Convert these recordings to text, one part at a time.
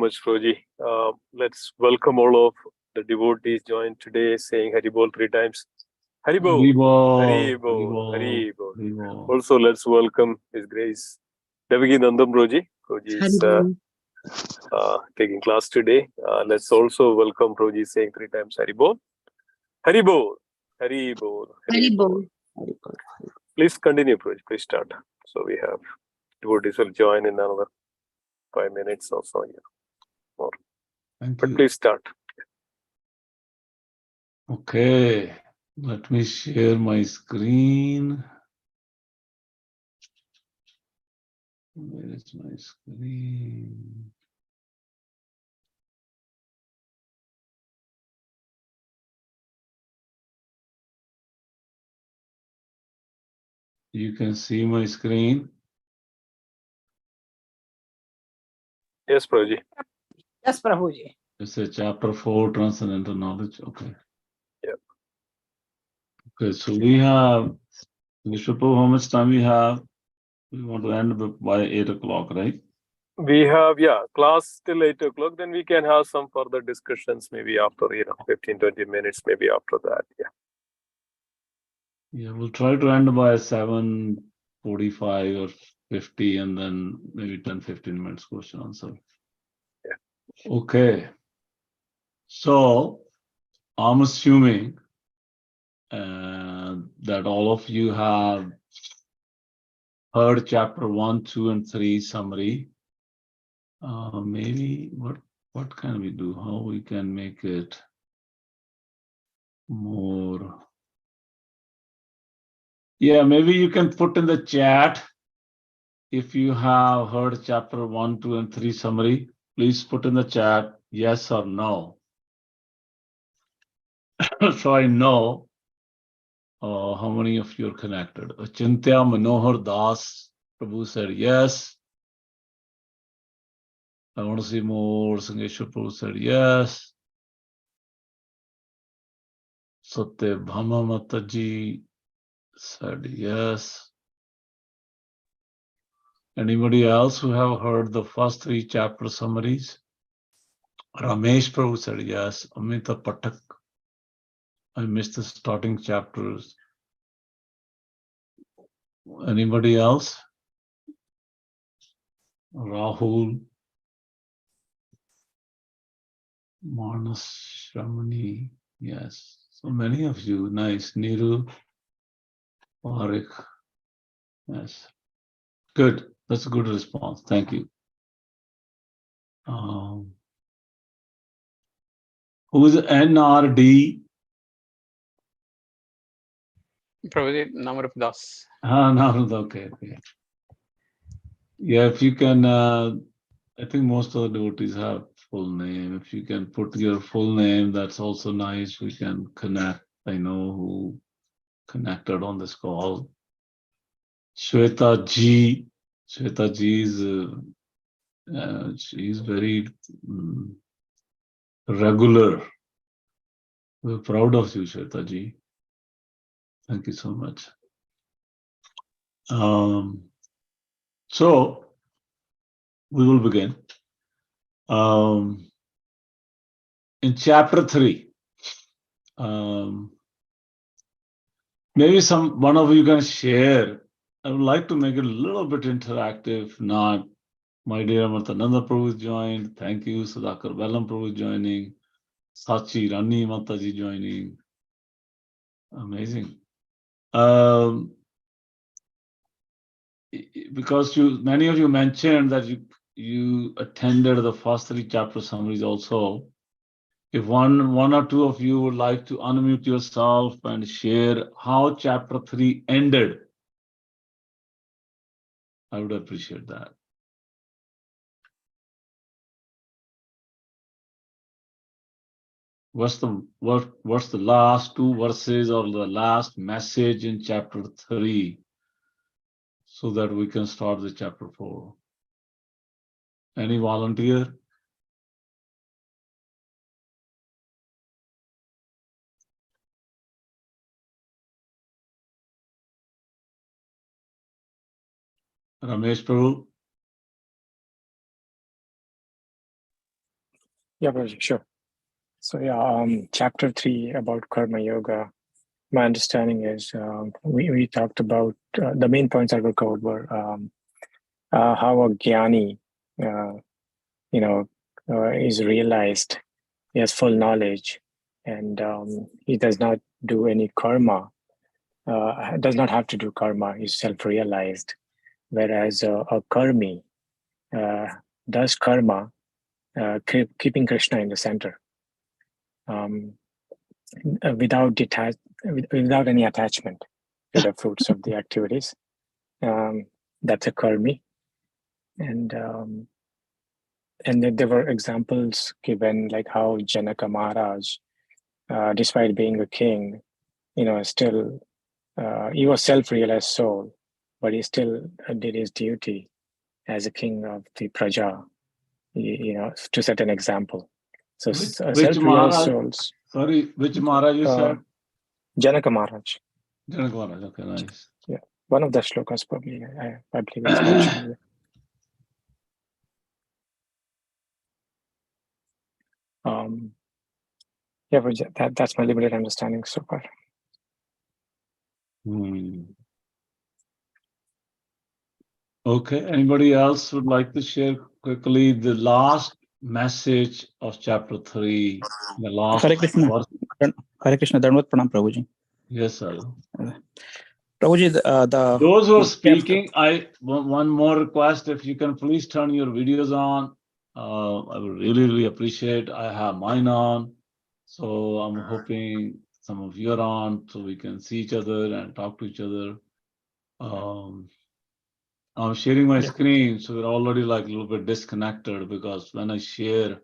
much, Roji. Let's welcome all of the devotees joined today saying Haribol 3 times. Haribol, Haribol, Haribol. Also, let's welcome His Grace Devakinandan Roji. Roji is taking class today. Let's also welcome Roji saying 3 times Haribol. Haribol, Haribol, Haribol. Please continue, Roji. Please start. So we have devotees will join in another 5 minutes or so. More. But please start. Okay, let me share my screen. Where is my screen? You can see my screen? Yes, Prabhuji. Yes, Prabhuji. It's a chapter 4, Transcendental Knowledge. Okay. Yeah. Okay, so we have, Vishwaprabhu, how much time we have? We want to end by 8 o'clock, right? We have, class till 8 o'clock. Then we can have some further discussions maybe after, 15, 20 minutes, maybe after that. Yeah, we'll try to end by 7:45 or 50, and then maybe 10, 15 minutes question answer. Yeah. Okay. So I'm assuming that all of you have heard chapter 1, 2, and 3 summary. Maybe what can we do? How we can make it more? Yeah, maybe you can put in the chat if you have heard chapter 1, 2, and 3 summary. Please put in the chat yes or no. So I know how many of you are connected. Achintya Manohar Das Prabhu said yes. I want to see more. Sangeshwar Prabhu said yes. Satyabhama Mataji said yes. Anybody else who have heard the first 3 chapter summaries? Ramesh Prabhu said yes. Amita Patak. I missed the starting chapters. Anybody else? Rahul. Manas Shramani. Yes. So many of you. Nice. Niru. Parik. Yes. Good. That's a good response. Thank you. Who's NRD? Prabhuji, Namarap Das. No, okay. Yeah, if you can, I think most of the devotees have full name. If you can put your full name, that's also nice. We can connect. I know who connected on this call. Shweta G. Shweta G is, she's very regular. We're proud of you, Shweta Ji. Thank you so much. So we will begin. In chapter 3, maybe one of you can share. I would like to make it a little bit interactive. Not, my dear Amartananda Prabhu joined. Thank you. Sudhakar Bellam Prabhu joining. Sachi Rani Mataji joining. Amazing. Because many of you mentioned that you attended the first 3 chapter summaries also. If one or two of you would like to unmute yourself and share how chapter 3 ended, I would appreciate that. What's the last 2 verses or the last message in chapter 3, so that we can start the chapter 4? Any volunteer? Ramesh Prabhu? Yeah, Prabhuji, sure. So chapter 3 about Karma Yoga. My understanding is we talked about the main points that were covered were how a jnani, is realized. He has full knowledge, and he does not do any karma. Does not have to do karma. He's self-realized. Whereas a karmi does karma, keeping Krishna in the center, without any attachment to the fruits of the activities. That's a karmi, and then there were examples given, like how Janaka Maharaj, despite being a king, still he was self-realized soul, but he still did his duty as a king of the praja, to set an example. So which self-realized souls. Sorry, which Maharaj you said? Janaka Maharaj. Janaka Maharaj, okay, nice. Yeah, one of the shlokas probably, I believe it's mentioned. Yeah, but that's my limited understanding so far. Okay, anybody else would like to share quickly the last message of chapter 3, the last Hare Krishna. verse? Hare Krishna, Dhanvat Pranam, Prabhuji. Yes, sir. Prabhuji, Those who are speaking, one more request, if you can please turn your videos on. I would really, really appreciate. I have mine on, so I'm hoping some of you are on, so we can see each other and talk to each other. I'm sharing my screen, so we're already like a little bit disconnected, because when I share,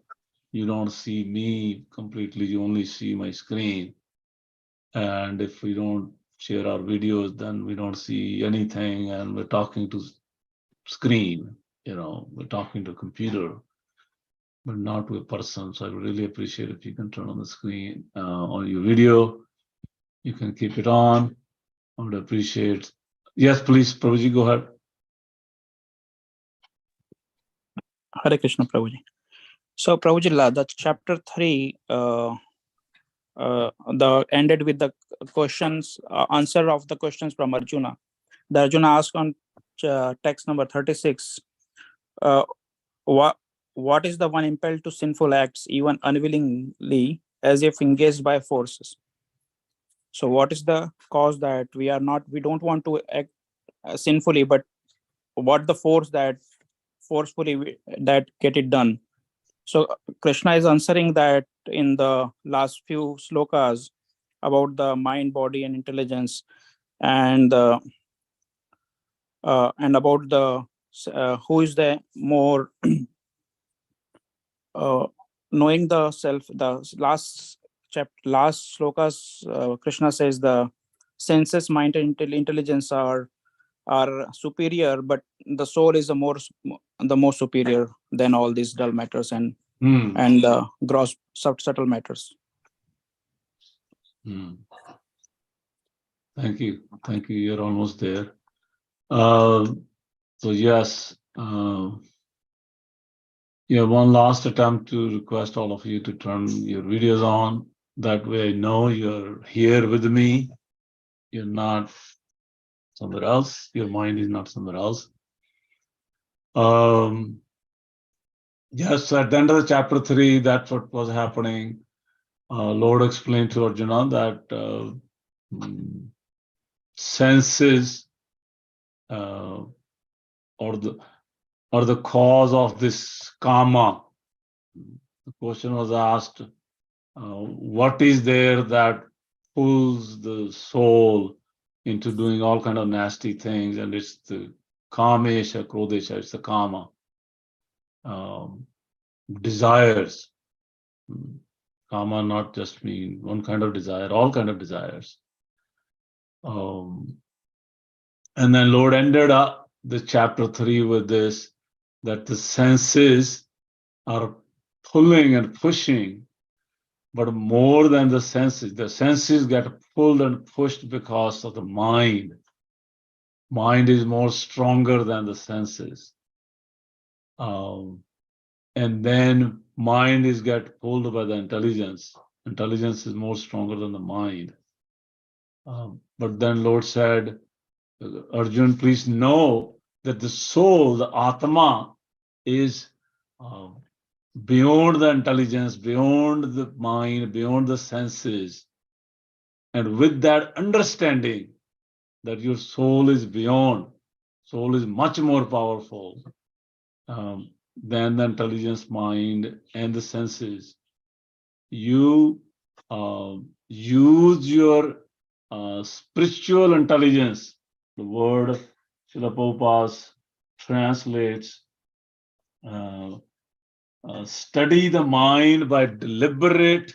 you don't see me completely, you only see my screen. And if we don't share our videos, then we don't see anything, and we're talking to screen, we're talking to computer, but not to a person. So I would really appreciate if you can turn on the screen, on your video. You can keep it on. I would appreciate. Yes, please, Prabhuji, go ahead. Hare Krishna, Prabhuji. So, Prabhuji, the chapter 3, the ended with the questions, answer of the questions from Arjuna. The Arjuna asked on text number 36, what is the one impelled to sinful acts, even unwillingly, as if engaged by forces? So what is the cause that we don't want to act sinfully, but what the force that forcefully that get it done? So Krishna is answering that in the last few slokas about the mind, body, and intelligence, and about the who is the more knowing the self. The last slokas, Krishna says the senses, mind, and intelligence are superior, but the soul is the more superior than all these dull matters and gross subtle matters. Thank you. You're almost there. So yes, one last attempt to request all of you to turn your videos on. That way I know you're here with me. You're not somewhere else. Your mind is not somewhere else. Yes, at the end of the chapter 3, that's what was happening. Lord explained to Arjuna that senses are the cause of this karma. The question was asked, what is there that pulls the soul into doing all kind of nasty things? And it's the kamesha, krodesha, it's the karma. Desires. Karma not just mean one kind of desire, all kind of desires. And then Lord ended up the chapter 3 with this, that the senses are pulling and pushing, but more than the senses get pulled and pushed because of the mind. Mind is more stronger than the senses. and then mind is get pulled by the intelligence. Intelligence is more stronger than the mind. But then Lord said, Arjun, please know that the soul, the Atma, is beyond the intelligence, beyond the mind, beyond the senses. And with that understanding that your soul is beyond, soul is much more powerful than the intelligence, mind, and the senses. You use your spiritual intelligence. The word Srila Prabhupada translates study the mind by deliberate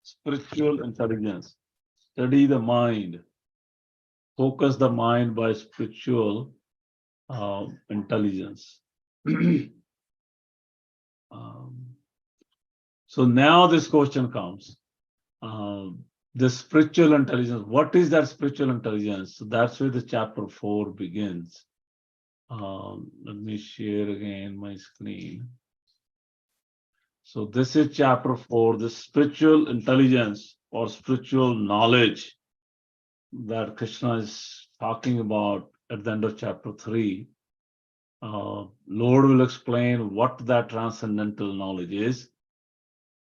spiritual intelligence. Study the mind. Focus the mind by spiritual intelligence. So now this question comes. The spiritual intelligence. What is that spiritual intelligence? So that's where the chapter 4 begins. Let me share again my screen. So this is chapter 4, the spiritual intelligence or spiritual knowledge that Krishna is talking about at the end of chapter 3. Lord will explain what that transcendental knowledge is.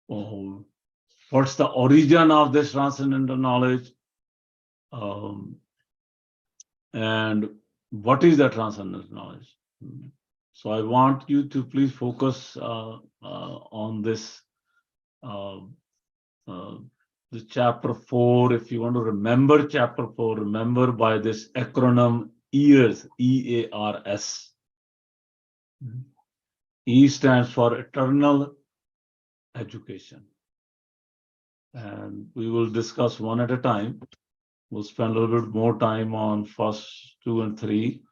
What's the origin of this transcendental knowledge? And what is the transcendental knowledge? So I want you to please focus on this, the chapter 4. If you want to remember chapter 4, remember by this acronym EARS, EARS. E stands for eternal education. And we will discuss one at a time. We'll spend a little bit more time on first 2 and 3.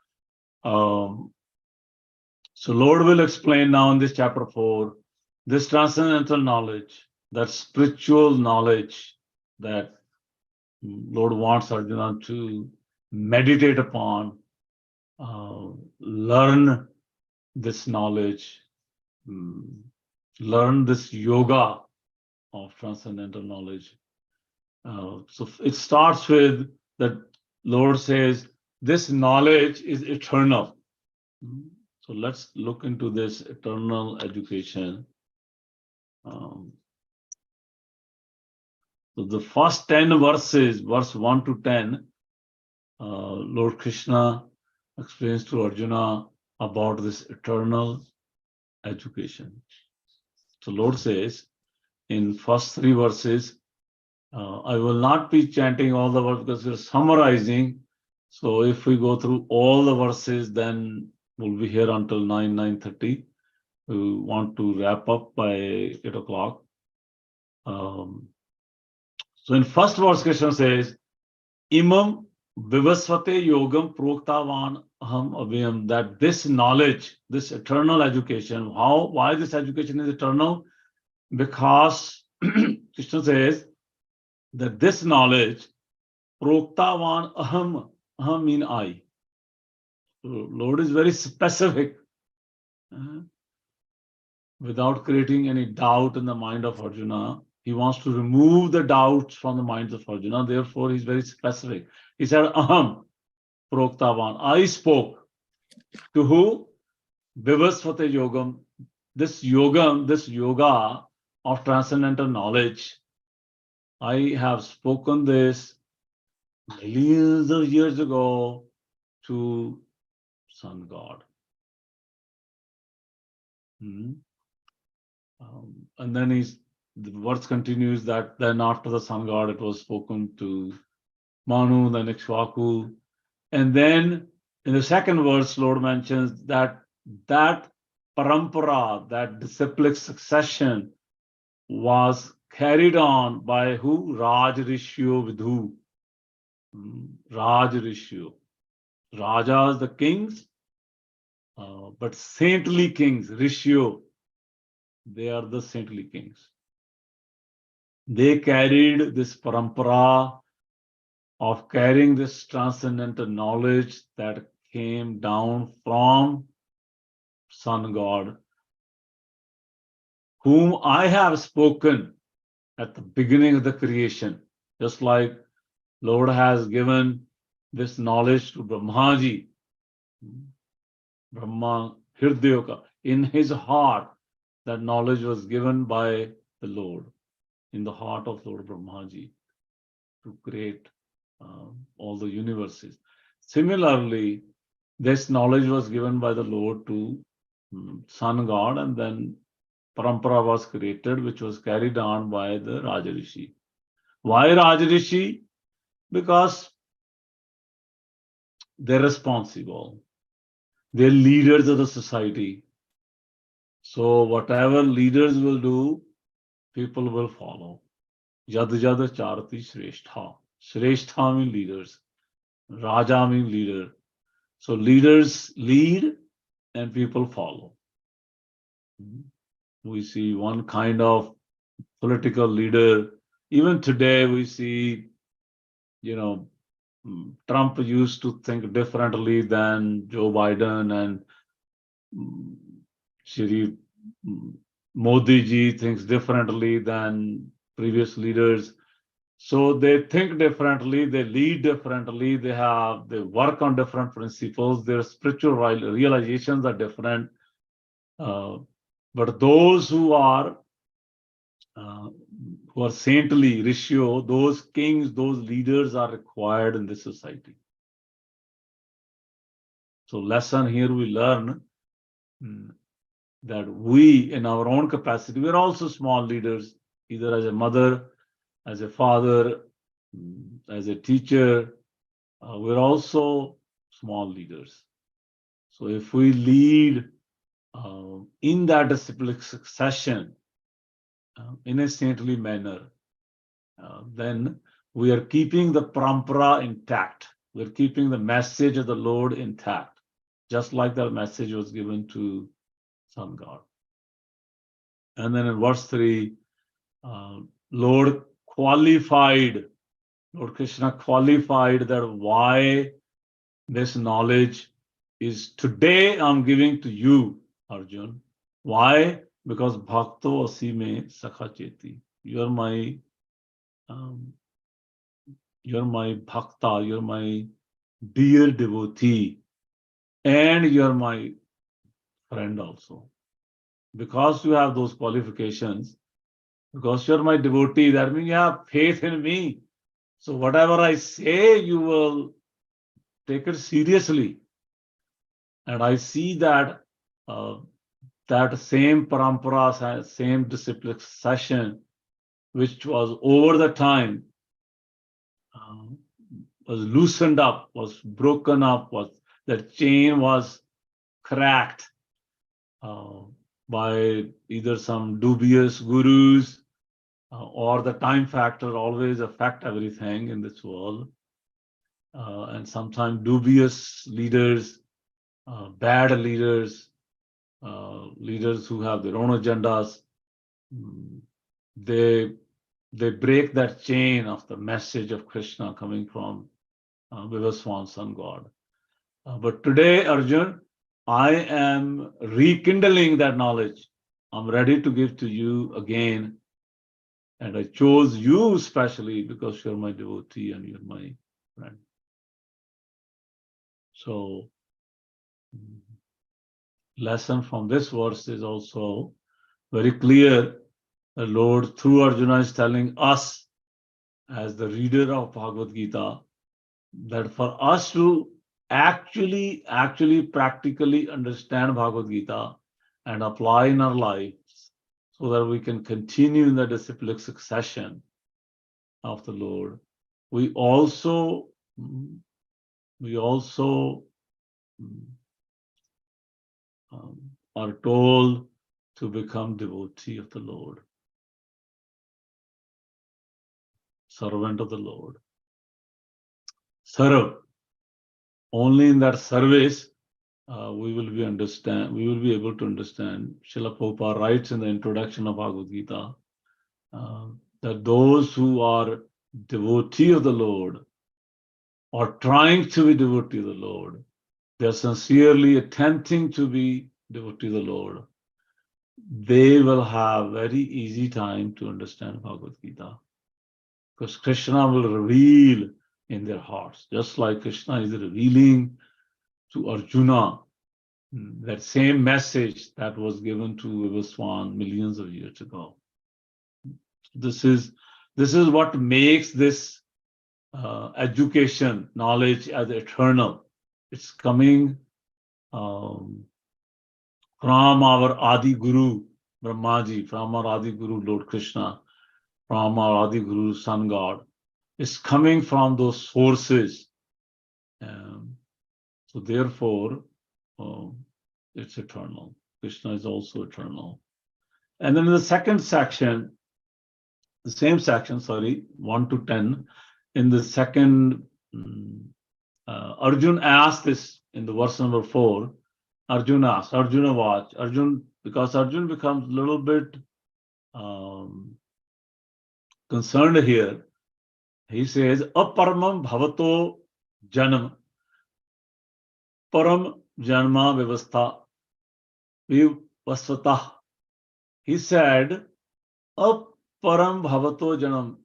So Lord will explain now in this chapter 4, this transcendental knowledge, that spiritual knowledge that Lord wants Arjuna to meditate upon, learn this knowledge, learn this yoga of transcendental knowledge. So it starts with that Lord says, this knowledge is eternal. So let's look into this eternal education. So the first 10 verses, verse 1 to 10, Lord Krishna explains to Arjuna about this eternal education. So Lord says in first 3 verses, I will not be chanting all the words because we're summarizing. So if we go through all the verses, then we'll be here until 9:30. We want to wrap up by 8 o'clock. So in first verse, Krishna says, Imam vivasvate yogam proktavan aham abhyam, that this knowledge, this eternal education, why this education is eternal? Because Krishna says that this knowledge, proktavan aham mean I. So Lord is very specific, without creating any doubt in the mind of Arjuna. He wants to remove the doubts from the minds of Arjuna. Therefore, he's very specific. He said, Aham proktavan. I spoke to who? Vivasvate yogam. This yoga of transcendental knowledge. I have spoken this millions of years ago to Sun God. And then the verse continues that then after the Sun God, it was spoken to Manu, then Ikshvaku. And then in the second verse, Lord mentions that parampara, that disciplic succession was carried on by who? Raj Rishyo Vidhu. Raj Rishyo. Rajas, the kings, but saintly kings, Rishyo, they are the saintly kings. They carried this parampara of carrying this transcendental knowledge that came down from Sun God whom I have spoken at the beginning of the creation, just like Lord has given this knowledge to Brahmaji, Brahma Hirdyoka, in his heart, that knowledge was given by the Lord, in the heart of Lord Brahmaji, to create all the universes. Similarly, this knowledge was given by the Lord to Sun God, and then Parampara was created, which was carried on by the Rajarishi. Why Rajarishi? Because they're responsible. They're leaders of the society. So whatever leaders will do, people will follow. Yad yad charati shrestha. Shrestha means leaders. Raja means leader. So leaders lead and people follow. We see one kind of political leader. Even today we see, Trump used to think differently than Joe Biden, and Shri Modi ji thinks differently than previous leaders. So they think differently, they lead differently, they work on different principles, their spiritual realizations are different. But those who are saintly, Rishio, those kings, those leaders are required in this society. So lesson here we learn that we, in our own capacity, we're also small leaders, either as a mother, as a father, as a teacher. We're also small leaders. So if we lead in that disciplic succession, in a saintly manner, then we are keeping the parampara intact. We're keeping the message of the Lord intact, just like that message was given to Sun God. And then in verse 3, Lord Krishna qualified that why this knowledge is today I'm giving to you, Arjun. Why? Because bhakto asime sakha cheti. You're my bhakta, you're my dear devotee, and you're my friend also. Because you have those qualifications, because you're my devotee, that means you have faith in me. So whatever I say, you will take it seriously. And I see that that same parampara, same disciplic session, which was over the time, was loosened up, was broken up, that chain was cracked by either some dubious gurus or the time factor always affect everything in this world. And sometimes dubious leaders, bad leaders, leaders who have their own agendas, they break that chain of the message of Krishna coming from Vivaswan Sun God. But today, Arjun, I am rekindling that knowledge. I'm ready to give to you again. And I chose you especially because you're my devotee and you're my friend. So, lesson from this verse is also very clear. The Lord, through Arjuna, is telling us, as the reader of Bhagavad Gita, that for us to actually practically understand Bhagavad Gita and apply in our lives so that we can continue in the disciplic succession of the Lord, we also are told to become devotee of the Lord, servant of the Lord. Serve. Only in that service we will be able to understand. Srila Prabhupada writes in the introduction of Bhagavad Gita that those who are devotee of the Lord or trying to be devotee of the Lord, they are sincerely attempting to be devotee of the Lord. they will have very easy time to understand Bhagavad Gita. Because Krishna will reveal in their hearts, just like Krishna is revealing to Arjuna that same message that was given to Vivaswan millions of years ago. This is what makes this education, knowledge as eternal. It's coming from our Adi Guru, Brahmaji, from our Adi Guru, Lord Krishna, from our Adi Guru, Sun God. It's coming from those sources. So therefore, it's eternal. Krishna is also eternal. And then in the second section, the same section, 1 to 10, in the second, Arjun asked this in the verse number 4. Arjun asked, Arjuna watch, because Arjun becomes a little bit concerned here. He says, Aparamam bhavato janam, param janma vivasvatah. He said, Aparam bhavato janam.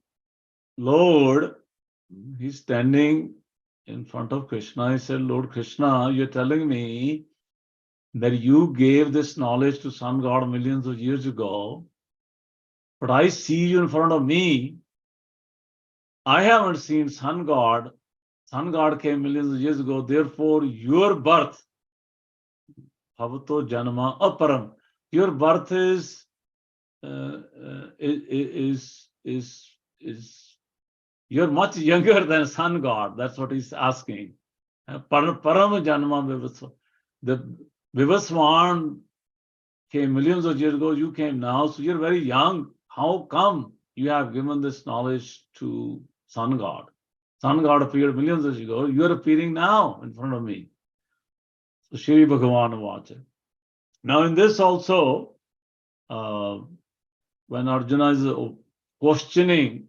Lord, he's standing in front of Krishna. He said, Lord Krishna, you're telling me that you gave this knowledge to Sun God millions of years ago, but I see you in front of me. I haven't seen Sun God. Sun God came millions of years ago. Therefore, your birth, bhavato janma aparam, your birth is you're much younger than Sun God. That's what he's asking. Param janma vivasva. The Vivaswan came millions of years ago. You came now, so you're very young. How come you have given this knowledge to Sun God? Sun God appeared millions of years ago. You're appearing now in front of me. So Shri Bhagavan watch it. Now in this also, when Arjuna is questioning,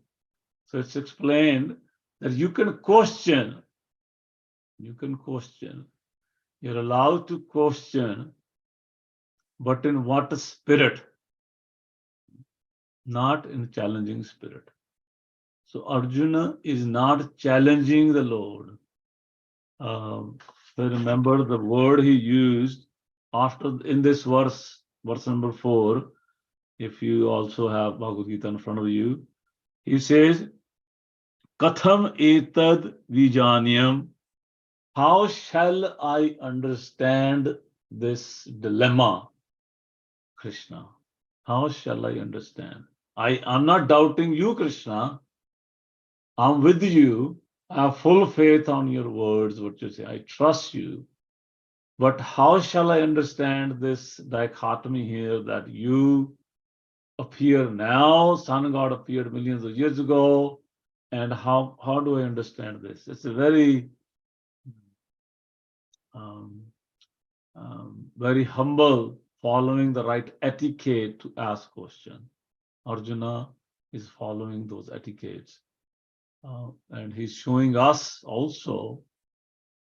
so it's explained that you can question. You're allowed to question, but in what spirit? Not in challenging spirit. So Arjuna is not challenging the Lord. So remember the word he used after in this verse number 4. If you also have Bhagavad Gita in front of you, he says, Katham etad vijanyam. How shall I understand this dilemma, Krishna? How shall I understand? I'm not doubting you, Krishna. I'm with you. I have full faith on your words, what you say. I trust you. But how shall I understand this dichotomy here that you appear now, Sun God appeared millions of years ago, and how do I understand this? It's a very very humble, following the right etiquette to ask question. Arjuna is following those etiquettes. And he's showing us also,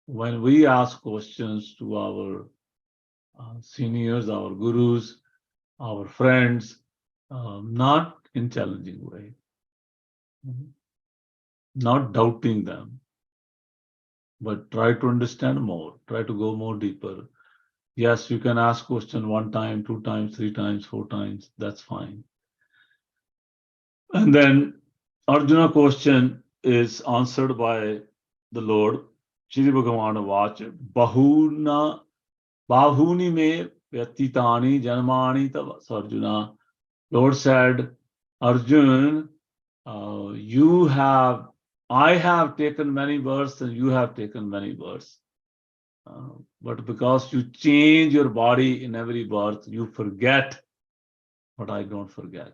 when we ask questions to our seniors, our gurus, our friends, not in challenging way, not doubting them, but try to understand more, try to go more deeper. Yes, you can ask question 1 time, 2 times, 3 times, 4 times, that's fine. And then Arjuna question is answered by the Lord. Shri Bhagavan watch, Bahuni me vyatitani janmani tava. So Arjuna, Lord said, Arjun, I have taken many births and you have taken many births. But because you change your body in every birth, you forget, but I don't forget.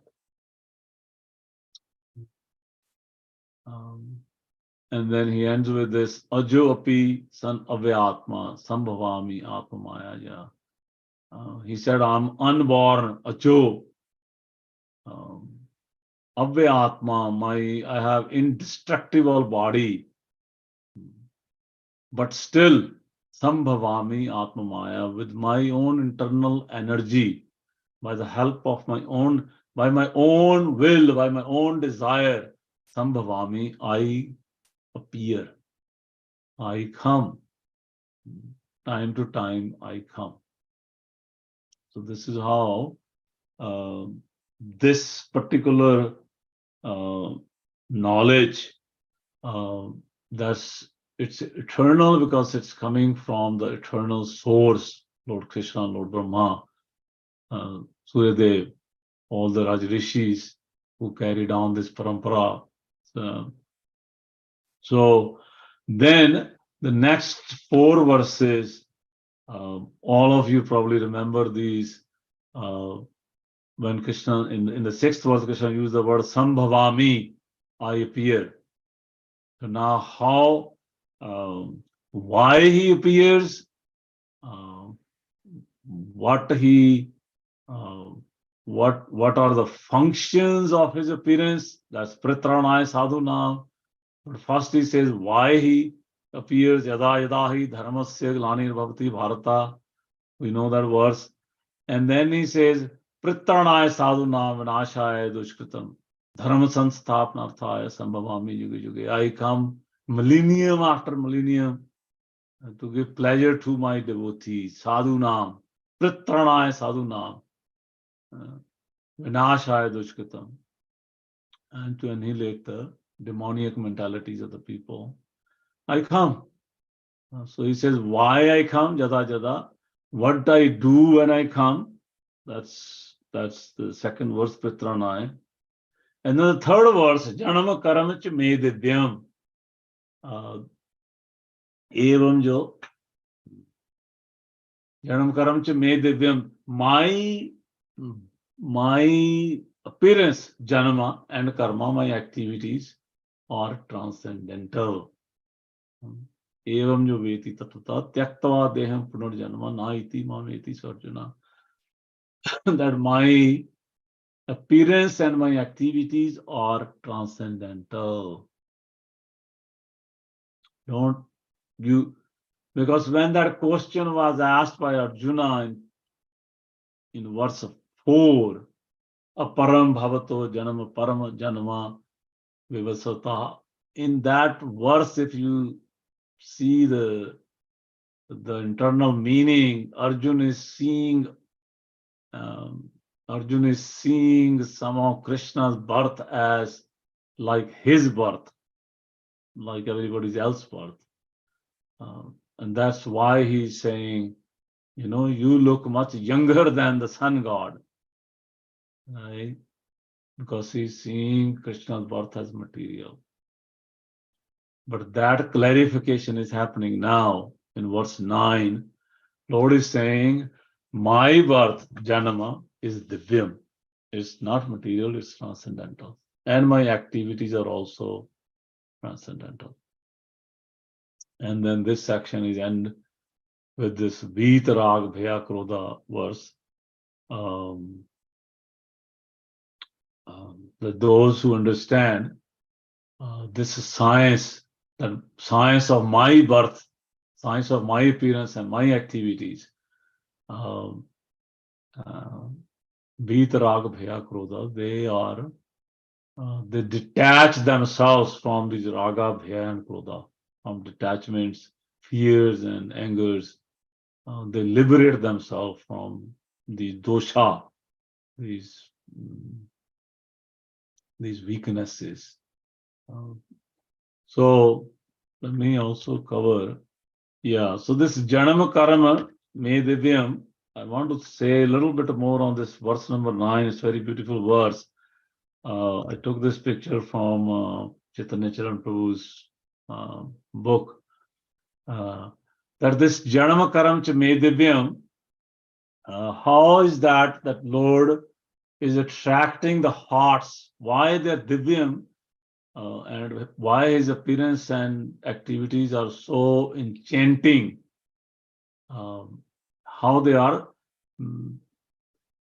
And then he ends with this, Ajo api san avyatma sambhavami atmamaya. He said, I'm unborn, Ajo. Avyatma, I have indestructible body. But still, sambhavami atmamaya, with my own internal energy, by the help of my own will, by my own desire, Sambhavami, I appear. I come. Time to time, I come. So this is how this particular knowledge, it's eternal because it's coming from the eternal source, Lord Krishna, Lord Brahma, Suryadev, all the Rajrishis who carried on this parampara. So then the next 4 verses, all of you probably remember these. When Krishna, in the 6th verse, Krishna used the word Sambhavami, I appear. So now how, why he appears, what are the functions of his appearance? That's Pritranaya Sadhunam. But first he says why he appears. Yada yada hi dharmasya glanir bhavati bharata. We know that verse. And then he says Pritranaya Sadhunam vinashaya dushkritam dharma sanstapnarthaya sambhavami yuge yuge. I come millennium after millennium to give pleasure to my devotees. Sadhunam, Pritranaya Sadhunam, vinashaya dushkritam, and to annihilate the demoniac mentalities of the people. I come. So he says, why I come, jada jada, what I do when I come. That's the 2nd verse, Pritranaya. And then the 3rd verse, Janama Karamach Me Divyam. Evam jo Janam Karamach Me Divyam. My appearance, Janama and Karma, my activities are transcendental. Evam jo veti tatata tyaktava deham punarjanama na iti mameti sarjana. That my appearance and my activities are transcendental. Don't you, because when that question was asked by Arjuna in verse 4, aparam bhavato janama parama janama vivasata, in that verse, if you see the internal meaning, Arjuna is seeing somehow Krishna's birth as like his birth, like everybody else's birth. And that's why he's saying, you look much younger than the sun god, right? Because he's seeing Krishna's birth as material. But that clarification is happening now in verse 9. Lord is saying, my birth, Janama, is divyam. It's not material, it's transcendental. And my activities are also transcendental. And then this section is end with this Vitarag Bhaya Krodha verse. That those who understand this is science, the science of my birth, science of my appearance and my activities, Vitarag Bhaya Krodha, they detach themselves from these raga, bhaya and krodha, from detachments, fears and angers. They liberate themselves from the dosha, these weaknesses. So let me also cover, so this Janama Karama Me Divyam, I want to say a little bit more on this verse number 9. It's a very beautiful verse. I took this picture from Chaitanya Charan Prabhu's book. That this Janama Karam Cha Me Divyam, how is that Lord is attracting the hearts? Why they're Divyam, and why his appearance and activities are so enchanting? How they are?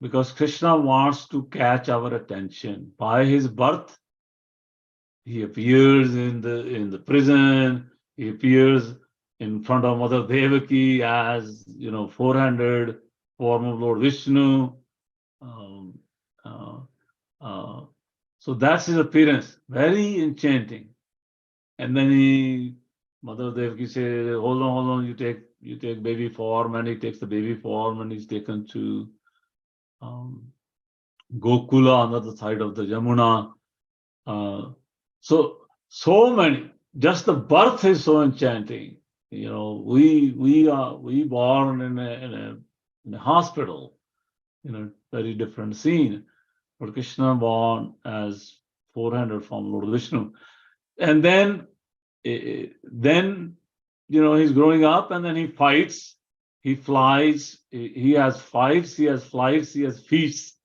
Because Krishna wants to catch our attention. By his birth, he appears in the prison. He appears in front of Mother Devaki as 400 form of Lord Vishnu. So that's his appearance, very enchanting. And then Mother Devaki says, hold on, you take baby form, and he takes the baby form, and he's taken to Gokula on the other side of the Yamuna. So many. Just the birth is so enchanting. We born in a hospital, very different scene. But Krishna born as 400 from Lord Vishnu, and then he's growing up, and then he fights, he flies, he has fights, he has flights, he has feasts.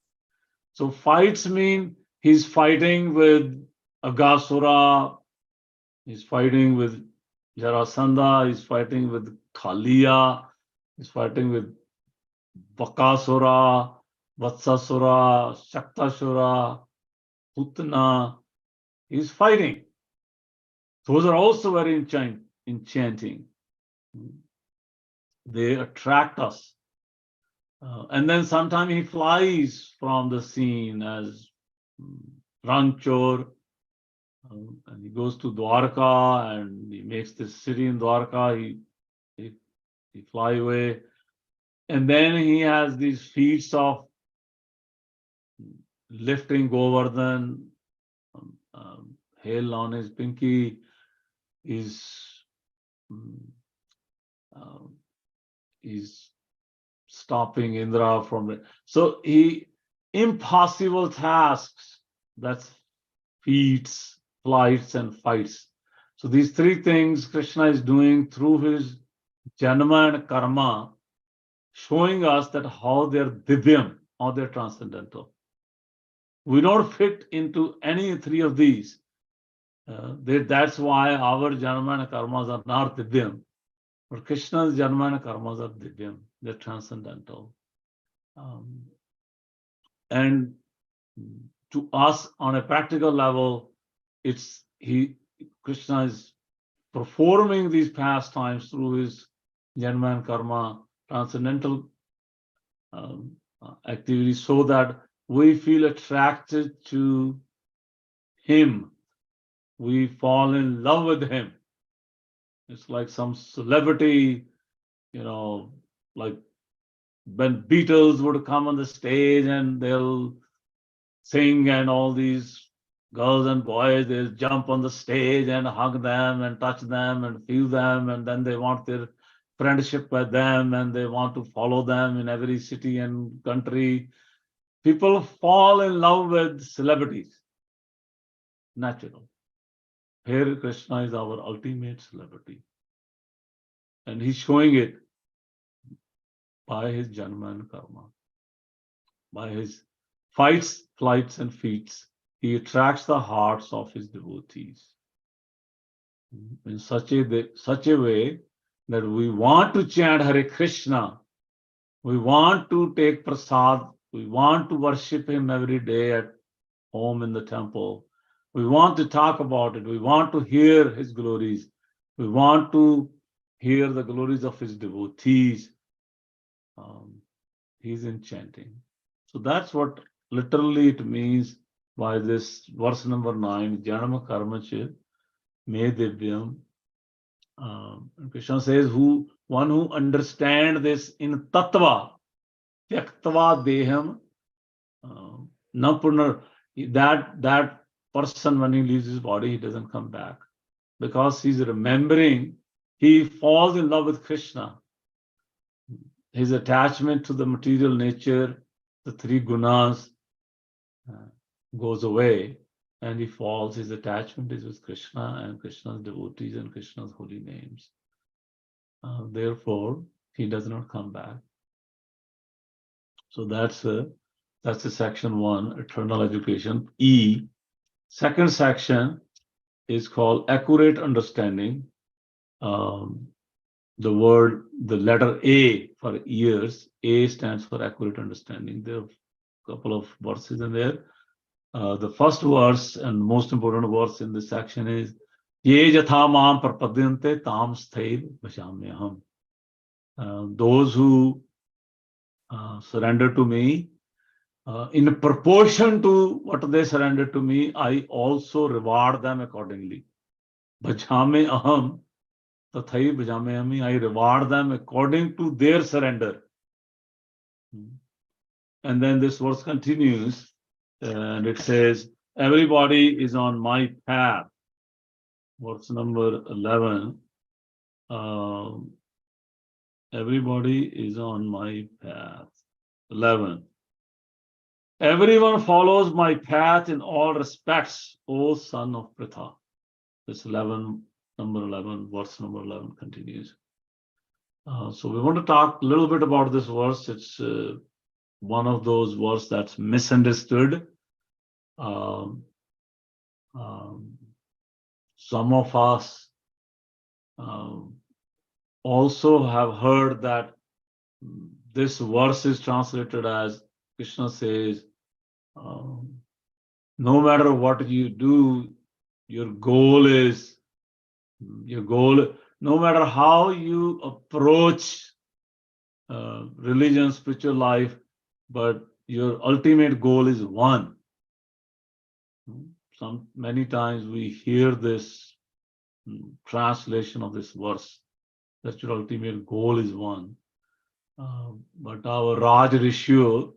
So fights mean he's fighting with Agasura, he's fighting with Jarasandha, he's fighting with Kaliya, he's fighting with Bakasura, Vatsasura, Shaktasura, Putana. He's fighting. Those are also very enchanting. They attract us. And then sometimes he flies from the scene as Ranchor, and he goes to Dwarka, and he makes this city in Dwarka. He fly away. And then he has these feats of lifting Govardhan, hail on his pinky, he's stopping Indra from it. So impossible tasks, that's feats, flights, and fights. So these three things Krishna is doing through his Janma and Karma, showing us that how they're divyam, how they're transcendental. We don't fit into any three of these. That's why our Janma and Karmas are not divyam. But Krishna's Janma and Karmas are divyam. They're transcendental. And to us, on a practical level, Krishna is performing these pastimes through his Janma and Karma, transcendental activities, so that we feel attracted to him. We fall in love with him. It's like some celebrity, like when Beatles would come on the stage and they'll sing, and all these girls and boys, they'll jump on the stage and hug them and touch them and feel them, and then they want their friendship with them, and they want to follow them in every city and country. People fall in love with celebrities. Natural. Here Krishna is our ultimate celebrity. And he's showing it by his Janma and Karma. By his fights, flights, and feats, he attracts the hearts of his devotees in such a way that we want to chant Hare Krishna. We want to take prasad. We want to worship him every day at home in the temple. We want to talk about it. We want to hear his glories. We want to hear the glories of his devotees. He's enchanting. So that's what literally it means by this verse number 9, Janama Karma Cha Me Divyam. Krishna says, one who understands this in Tattva, Tyaktva Deham, Napunar, that person, when he leaves his body, he doesn't come back. Because he's remembering, he falls in love with Krishna. His attachment to the material nature, the three gunas, goes away, and he falls. His attachment is with Krishna and Krishna's devotees and Krishna's holy names. Therefore, he does not come back. So that's a section 1, eternal education. Second section is called accurate understanding. The letter A for ears, A stands for accurate understanding. There are a couple of verses in there. The first verse and most important verse in this section is Ye jatha mam prapadyante tam sthaiv vashamyaham. Those who surrender to me, in proportion to what they surrender to me, I also reward them accordingly. Bhajame aham tathai bhajame ami, I reward them according to their surrender. And then this verse continues, and it says, everybody is on my path. Verse number 11. Everybody is on my path. 11. Everyone follows my path in all respects, O son of Pritha. This 11, number 11, verse number 11 continues. So we want to talk a little bit about this verse. It's one of those verses that's misunderstood. Some of us also have heard that this verse is translated as Krishna says, no matter what you do, your goal, no matter how you approach religion, spiritual life, but your ultimate goal is one. Many times we hear this translation of this verse, that your ultimate goal is one. But our Raj Rishu,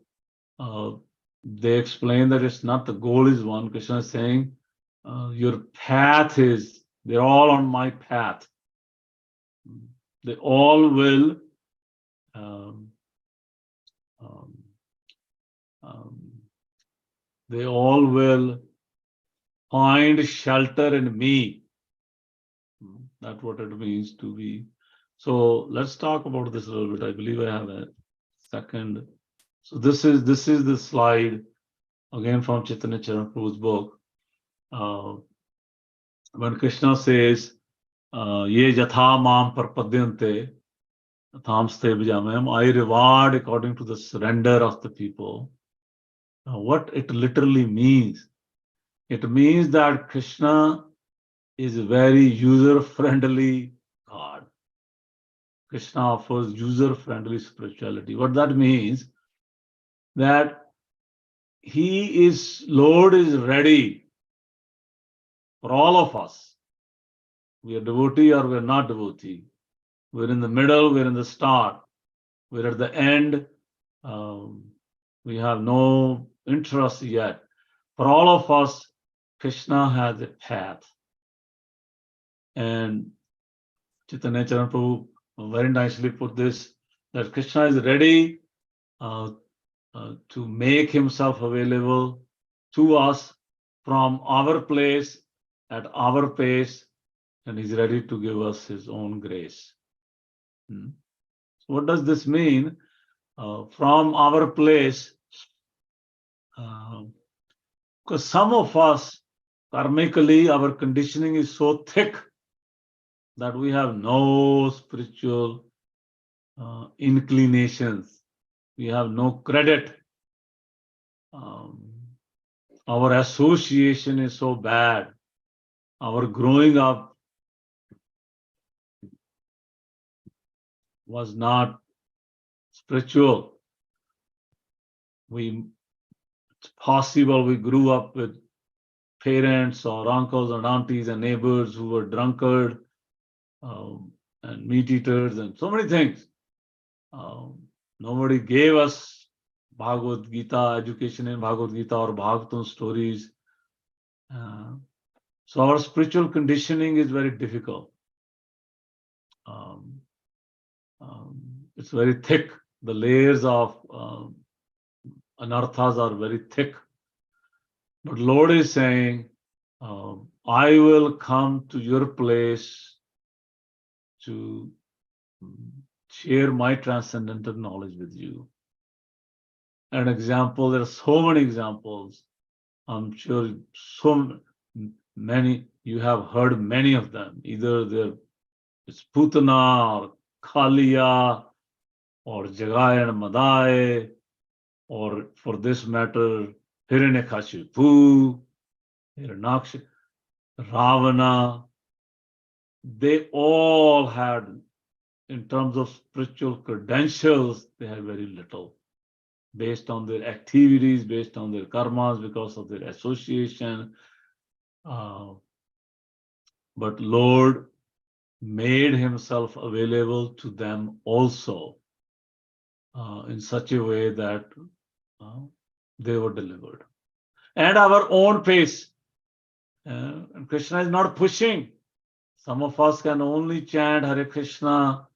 they explain that it's not the goal is one. Krishna is saying, your path is, they're all on my path. They all will they all will find shelter in me. That's what it means to be. So let's talk about this a little bit. I believe I have a second. So this is the slide again from Chaitanya Charitamrita's book. When Krishna says, "Ye jatha mam parpadyante, thamste bhajamem," I reward according to the surrender of the people. What it literally means? It means that Krishna is a very user-friendly God. Krishna offers user-friendly spirituality. What that means, that Lord is ready for all of us. We are devotee or we're not devotee. We're in the middle, we're in the start, we're at the end. We have no interest yet. For all of us, Krishna has a path. And Chaitanya Charitamrita very nicely put this, that Krishna is ready to make himself available to us from our place, at our pace, and he's ready to give us his own grace. So what does this mean? From our place, because some of us, karmically, our conditioning is so thick that we have no spiritual inclinations. We have no credit. Our association is so bad. Our growing up was not spiritual. It's possible we grew up with parents or uncles and aunties and neighbors who were drunkard and meat eaters and so many things. Nobody gave us Bhagavad Gita, education in Bhagavad Gita or Bhagavatam stories. So our spiritual conditioning is very difficult. It's very thick. The layers of anarthas are very thick. But Lord is saying, I will come to your place to share my transcendental knowledge with you. An example, there are so many examples. I'm sure so many, you have heard many of them. Either it's Putana or Kaliya or Jagai and Madai, or for this matter, Hiranyakashipu, Hiranyaksha, Ravana. They all had, in terms of spiritual credentials, they had very little. based on their activities, based on their karmas, because of their association. But Lord made himself available to them also in such a way that they were delivered. And our own pace. And Krishna is not pushing. Some of us can only chant Hare Krishna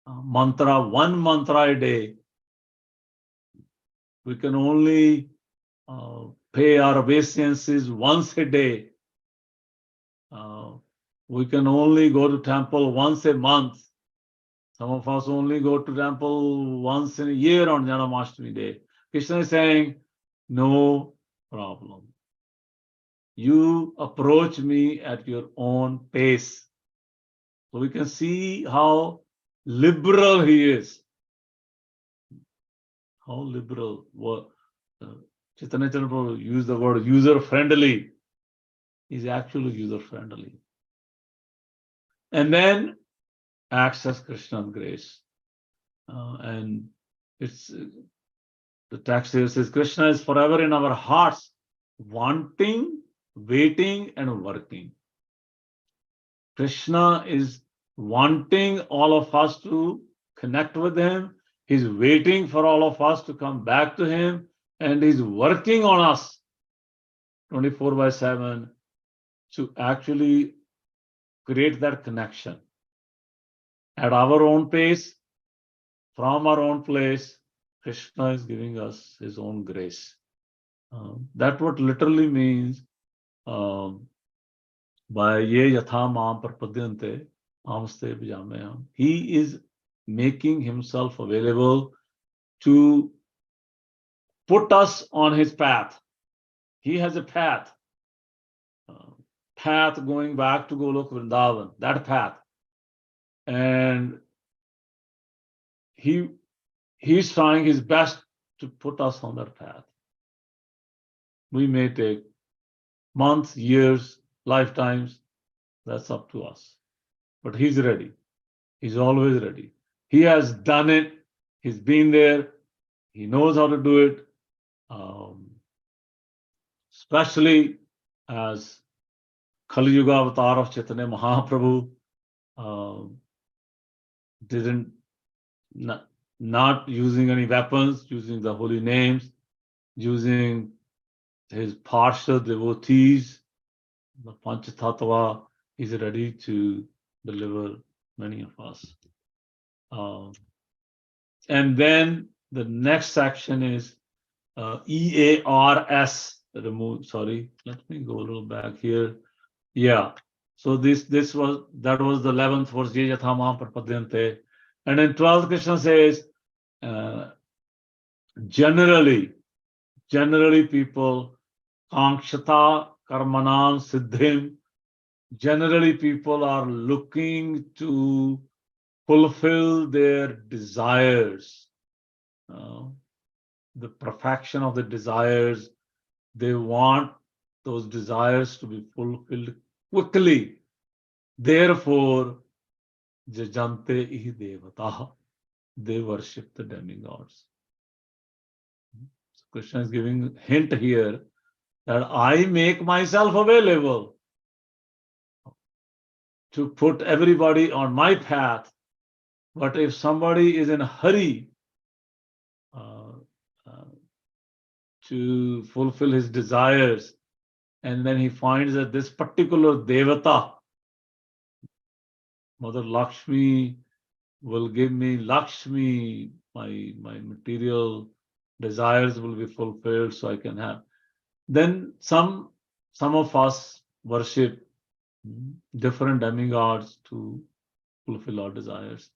mantra, one mantra a day. We can only pay our obeisances once a day. We can only go to temple once a month. Some of us only go to temple once in a year on Janmashtami day. Krishna is saying, no problem. You approach me at your own pace. So we can see how liberal he is. How liberal. Chaitanya Prabhu used the word user-friendly. He's actually user-friendly. And then access Krishna's grace. And it's the text here says, Krishna is forever in our hearts, wanting, waiting, and working. Krishna is wanting all of us to connect with him. He's waiting for all of us to come back to him. And he's working on us 24/7 to actually create that connection at our own pace, from our own place. Krishna is giving us his own grace. That's what literally means by ye yatha mam prapadyante amste bijameyam. He is making himself available to put us on his path. He has a path. Path going back to Golok Vrindavan, that path. And he's trying his best to put us on that path. We may take months, years, lifetimes. That's up to us. But he's ready. He's always ready. He has done it. He's been there. He knows how to do it. Especially as Kali Yuga avatar of Chaitanya Mahaprabhu didn't not using any weapons, using the holy names, using his partial devotees, the Panchatattva, is ready to deliver many of us. And then the next section is EARS. Sorry, let me go a little back here. Yeah. So that was the 11th verse, Ye Yatha Mam Prapadyante. And then 12th Krishna says, generally people, Kankshata Karmanam Siddhim, generally people are looking to fulfill their desires, the perfection of the desires. They want those desires to be fulfilled quickly. Therefore, Jajante ihi devata, they worship the demigods. So Krishna is giving a hint here that I make myself available to put everybody on my path. But if somebody is in a hurry to fulfill his desires, and then he finds that this particular devata, Mother Lakshmi, will give me Lakshmi, my material desires will be fulfilled so I can have. Then some of us worship different demigods to fulfill our desires.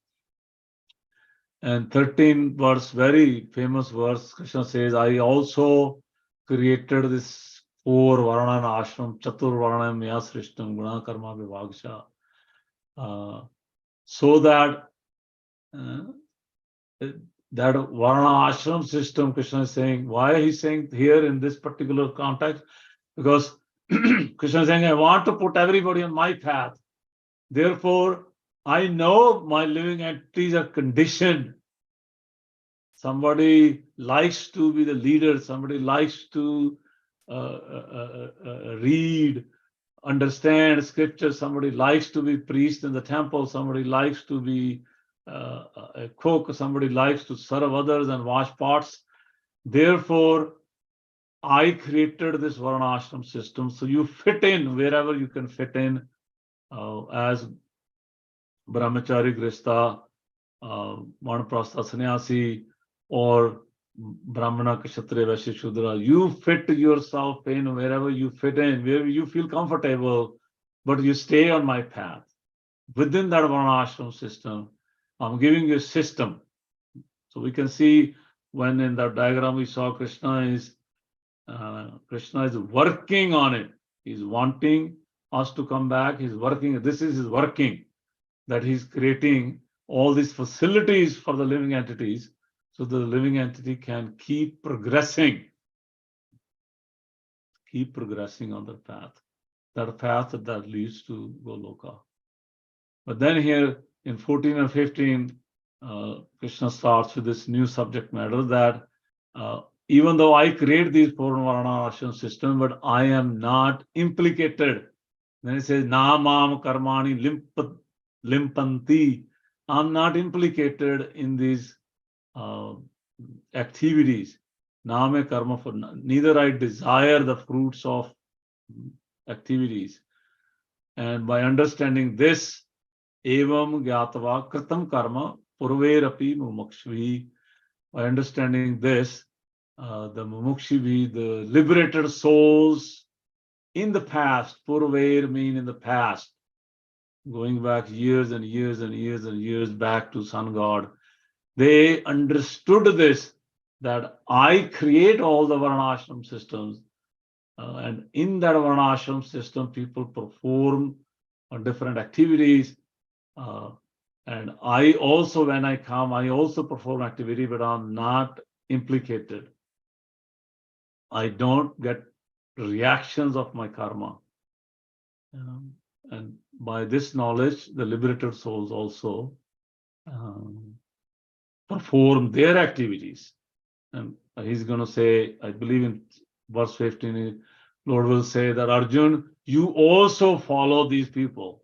And 13th verse, very famous verse, Krishna says, I also created this 4 Varana Ashram, Chatur Varana Maya Srishtam Guna Karma Vibhagsha, so that that Varana Ashram system, Krishna is saying, why he's saying here in this particular context? Because Krishna is saying, I want to put everybody on my path. Therefore, I know my living entities are conditioned. somebody likes to be the leader, somebody likes to read, understand scripture, somebody likes to be priest in the temple, somebody likes to be a cook, somebody likes to serve others and wash pots. Therefore, I created this varnashram system so you fit in wherever you can fit in as brahmachari, grihastha, vanaprastha, sannyasi, or brahmana, kshatriya, vaishya, shudra. You fit yourself in wherever you fit in, wherever you feel comfortable, but you stay on my path. Within that varnashram system, I'm giving you a system. So we can see when in that diagram we saw Krishna is working on it. He's wanting us to come back. He's working. This is his working, that he's creating all these facilities for the living entities so the living entity can keep progressing on the path, that path that leads to Goloka. But then here in 14 and 15, Krishna starts with this new subject matter that even though I create these four varna ashram system, but I am not implicated. Then it says, na mam karmani limpanti. I'm not implicated in these activities. Name karma for neither I desire the fruits of activities. And by understanding this, evam gyatava kritam karma purverapi mumukshvi. By understanding this, the mumukshvi, the liberated souls in the past, purver mean in the past, going back years and years and years and years back to sun god, they understood this, that I create all the varnashram systems, and in that varnashram system, people perform different activities. And I also, when I come, I also perform activity, but I'm not implicated. I don't get reactions of my karma. And by this knowledge, the liberated souls also perform their activities. And he's going to say, I believe in verse 15, Lord will say that, Arjun, you also follow these people,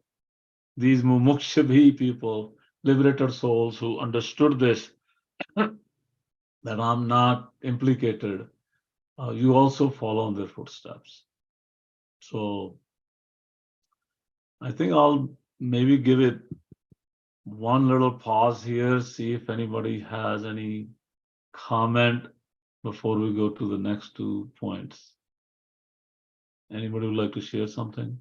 these mumukshabhi people, liberated souls who understood this, that I'm not implicated. You also follow in their footsteps. So I think I'll maybe give it one little pause here, see if anybody has any comment before we go to the next 2 points. Anybody would like to share something?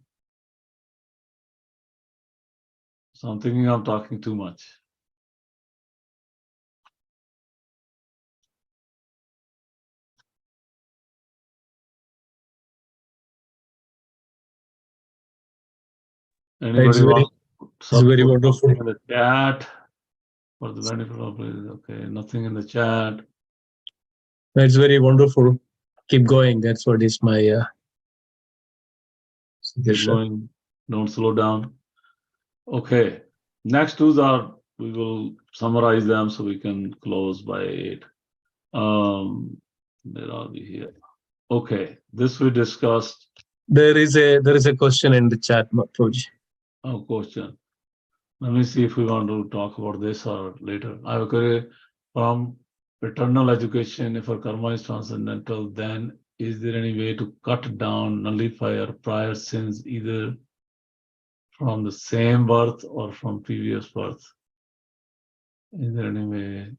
So I'm thinking I'm talking too much. Anybody want it's very put wonderful. something in the chat for the benefit of it? Okay, nothing in the chat. It's very wonderful. Keep going. That's what is my Keep suggestion. going. Don't slow down. Okay, next 2 are, we will summarize them so we can close by 8. Where are we here? Okay, this we discussed. There is a question in the chat, Prabhuji. Oh, question. Let me see if we want to talk about this or later. I have a query from eternal education. If our karma is transcendental, then is there any way to cut down, nullify our prior sins, either from the same birth or from previous birth? Is there any way?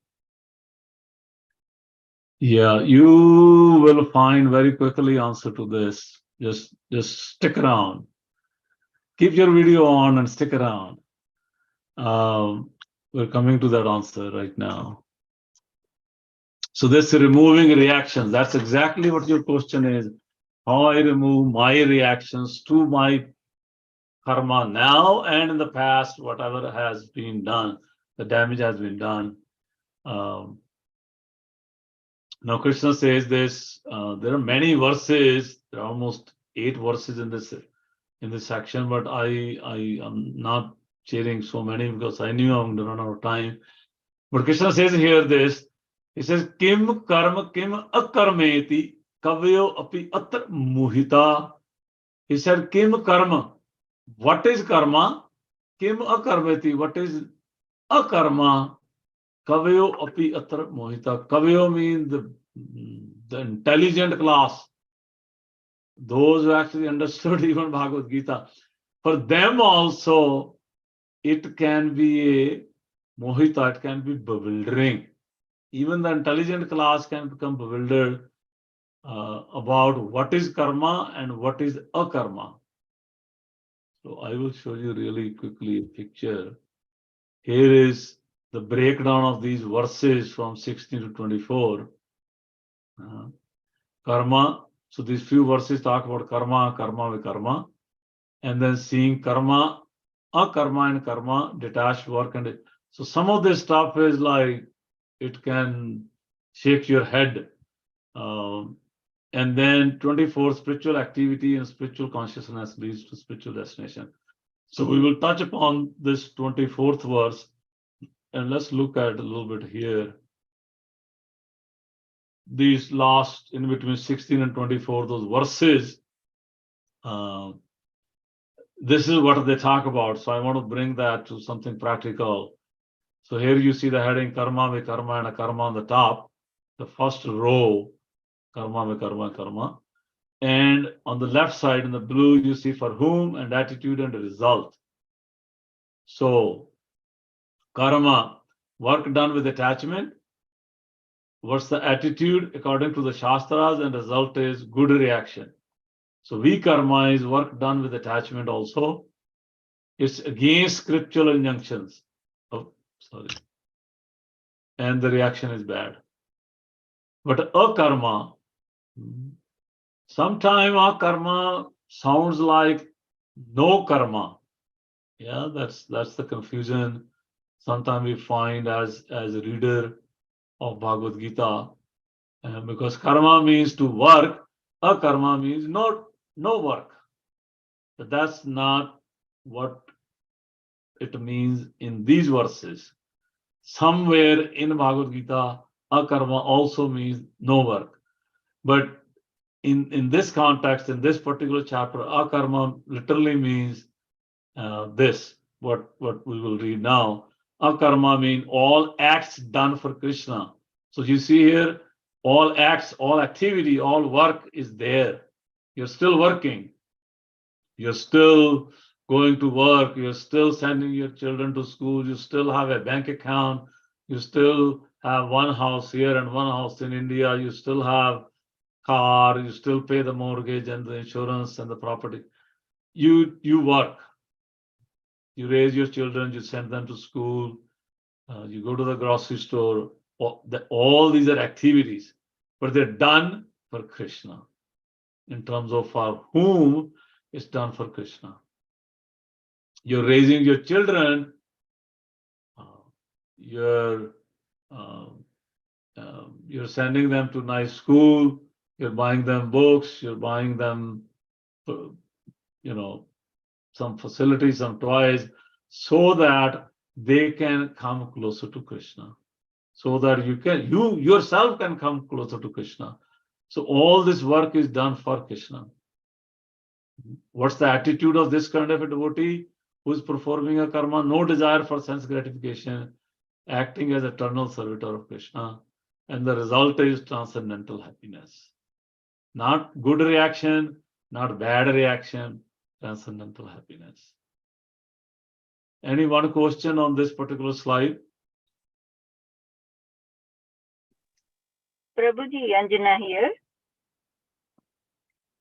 Yeah, you will find very quickly answer to this. Just stick around. Keep your video on and stick around. We're coming to that answer right now. So this removing reactions, that's exactly what your question is. How I remove my reactions to my karma now and in the past, whatever has been done, the damage has been done. Now Krishna says this, there are many verses, there are almost 8 verses in this section, but I am not sharing so many because I knew I'm going to run out of time. But Krishna says here this, It says kim karma kim akarmeti kavyo api atra muhita. He said kim karma. What is karma? Kim akarmeti. What is akarma? Kavyo api atra mohita. Kavyo means the intelligent class. Those who actually understood even Bhagavad Gita. For them also, it can be a mohita, it can be bewildering. Even the intelligent class can become bewildered about what is karma and what is akarma. So I will show you really quickly a picture. Here is the breakdown of these verses from 16 to 24. Karma. So these few verses talk about karma, karma, vikarma, and then seeing karma, akarma, and karma, detached work. And so some of this stuff is like it can shake your head. And then 24, spiritual activity and spiritual consciousness leads to spiritual destination. So we will touch upon this 24th verse, and let's look at a little bit here. These last, in between 16 and 24, those verses, this is what they talk about. So I want to bring that to something practical. So here you see the heading karma, vikarma, and a karma on the top. The first row, karma, vikarma, karma. And on the left side in the blue, you see for whom and attitude and result. So karma, work done with attachment. What's the attitude according to the Shastras, and result is good reaction. So vikarma is work done with attachment also. It's against scriptural injunctions. Oh, sorry. And the reaction is bad. But akarma, sometimes akarma sounds like no karma. Yeah, that's the confusion sometimes we find as a reader of Bhagavad Gita. Because karma means to work, akarma means no work. But that's not what it means in these verses. Somewhere in Bhagavad Gita, akarma also means no work. But in this context, in this particular chapter, akarma literally means this, what we will read now. Akarma means all acts done for Krishna. So you see here, all acts, all activity, all work is there. You're still working. You're still going to work. You're still sending your children to school. You still have a bank account. You still have one house here and one house in India. You still have car. You still pay the mortgage and the insurance and the property. You work. You raise your children. You send them to school. You go to the grocery store. All these are activities, but they're done for Krishna. In terms of for whom it's done for Krishna. You're raising your children. You're sending them to nice school. You're buying them books. You're buying them, some facilities, some toys, so that they can come closer to Krishna. So that you yourself can come closer to Krishna. So all this work is done for Krishna. What's the attitude of this kind of a devotee who is performing a karma? No desire for sense gratification, acting as eternal servitor of Krishna. And the result is transcendental happiness. Not good reaction, not bad reaction, transcendental happiness. Any one question on this particular slide? Prabhuji, Anjana here.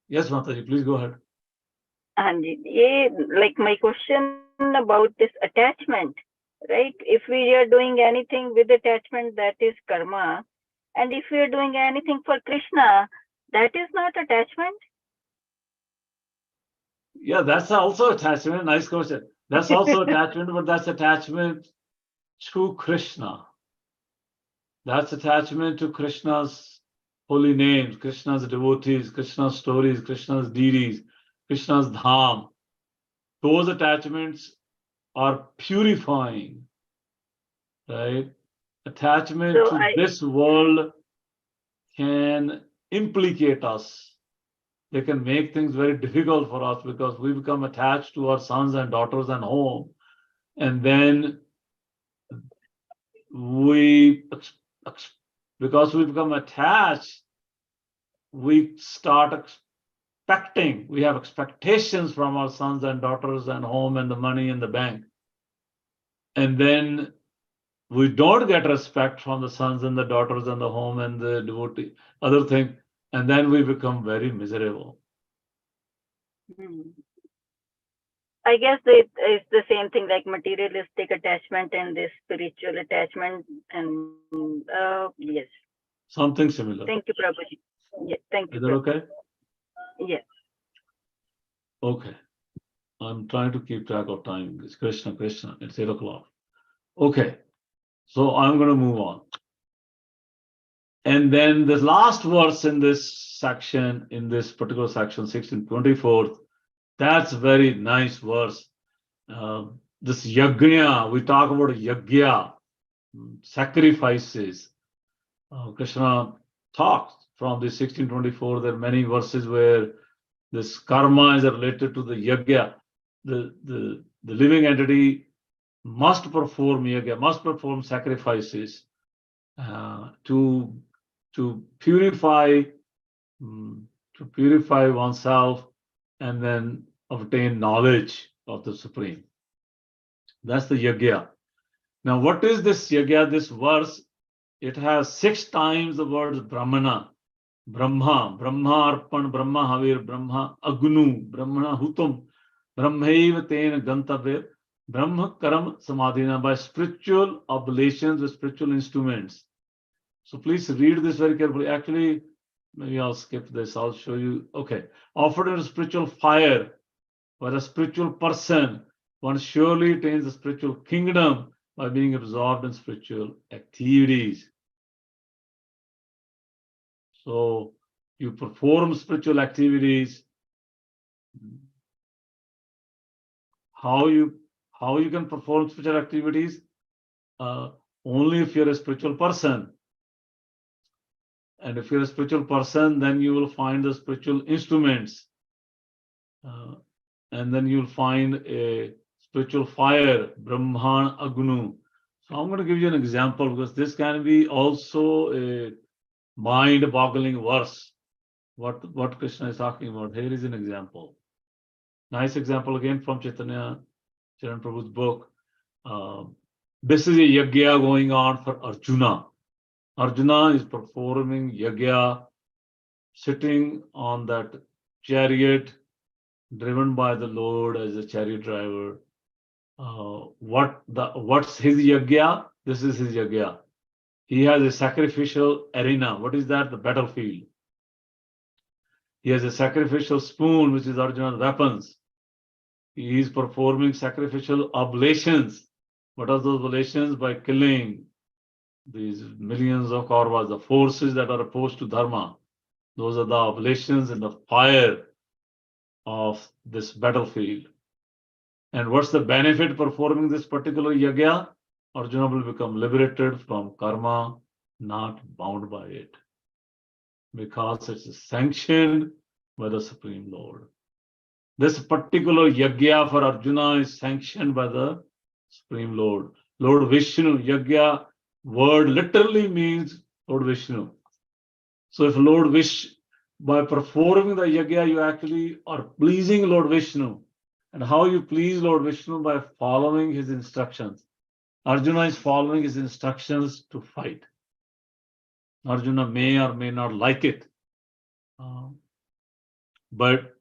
Yes, Mataji, please go ahead. Anji, like my question about this attachment, right? If we are doing anything with attachment, that is karma. And if we are doing anything for Krishna, that is not attachment? Yeah, that's also attachment. Nice question. That's also attachment, but that's attachment to Krishna. That's attachment to Krishna's holy names, Krishna's devotees, Krishna's stories, Krishna's deities, Krishna's dham. Those attachments are purifying, right? Attachment So to this world can implicate us. They can make things very difficult for us because we become attached to our sons and daughters and home. And then because we become attached, we start expecting, we have expectations from our sons and daughters and home and the money in the bank. And then we don't get respect from the sons and the daughters and the home and the devotee, other thing, and then we become very miserable. I guess it's the same thing, like materialistic attachment and this spiritual attachment, and yes. Something similar. Thank you, Prabhuji. Yeah, thank you. Is that okay? Yeah. Okay. I'm trying to keep track of time. It's Krishna. It's 8 o'clock. Okay. So I'm going to move on. And then the last verse in this section, in this particular section, 1624, that's very nice verse. This yajna, we talk about yajna, sacrifices. Krishna talks from the 1624. There are many verses where this karma is related to the yajna. The living entity must perform yajna, must perform sacrifices to purify oneself and then obtain knowledge of the Supreme. That's the yajna. Now, what is this yajna? This verse, it has 6 times the word Brahmana. Brahma, Brahma Arpan, Brahma Havir, Brahma Agnu, Brahmana Hutum, Brahmaiva Ten Gantavir, Brahma Karam Samadhina, by spiritual oblations with spiritual instruments. So please read this very carefully. Actually, maybe I'll skip this. I'll show you. Okay. Offered in a spiritual fire by the spiritual person, one surely attains the spiritual kingdom by being absorbed in spiritual activities. So you perform spiritual activities. How you can perform spiritual activities? Only if you're a spiritual person. And if you're a spiritual person, then you will find the spiritual instruments. And then you'll find a spiritual fire, Brahman Agnu. So I'm going to give you an example because this can be also a mind-boggling verse. What Krishna is talking about. Here is an example. Nice example again from Chaitanya Charan Prabhu's book. This is a yajna going on for Arjuna. Arjuna is performing yajna, sitting on that chariot, driven by the Lord as a chariot driver. What's his yajna? This is his yajna. He has a sacrificial arena. What is that? The battlefield. He has a sacrificial spoon, which is Arjuna's weapons. He is performing sacrificial oblations. What are those oblations? By killing these millions of Kauravas, the forces that are opposed to Dharma. Those are the oblations in the fire of this battlefield. And what's the benefit performing this particular yajna? Arjuna will become liberated from karma, not bound by it. Because it's sanctioned by the Supreme Lord. This particular yajna for Arjuna is sanctioned by the Supreme Lord. Lord Vishnu, yajna word literally means Lord Vishnu. So if Lord Vishnu, by performing the yajna, you actually are pleasing Lord Vishnu. And how you please Lord Vishnu? By following his instructions. Arjuna is following his instructions to fight. Arjuna may or may not like it. But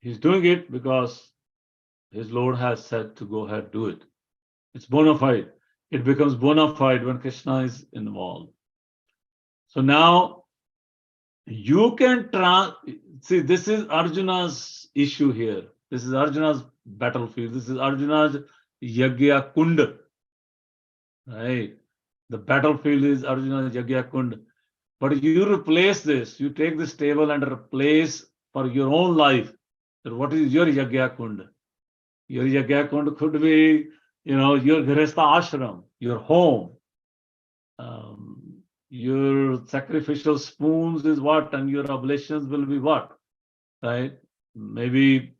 he's doing it because his Lord has said to go ahead, do it. It's bona fide. It becomes bona fide when Krishna is involved. So now you can see, this is Arjuna's issue here. This is Arjuna's battlefield. This is Arjuna's Yagya Kund. Right? The battlefield is Arjuna's Yagya Kund. But you replace this. You take this table and replace for your own life. What is your Yagya Kund? Your Yagya Kund could be, your Grihastha Ashram, your home. Your sacrificial spoons is what, and your oblations will be what, right? Maybe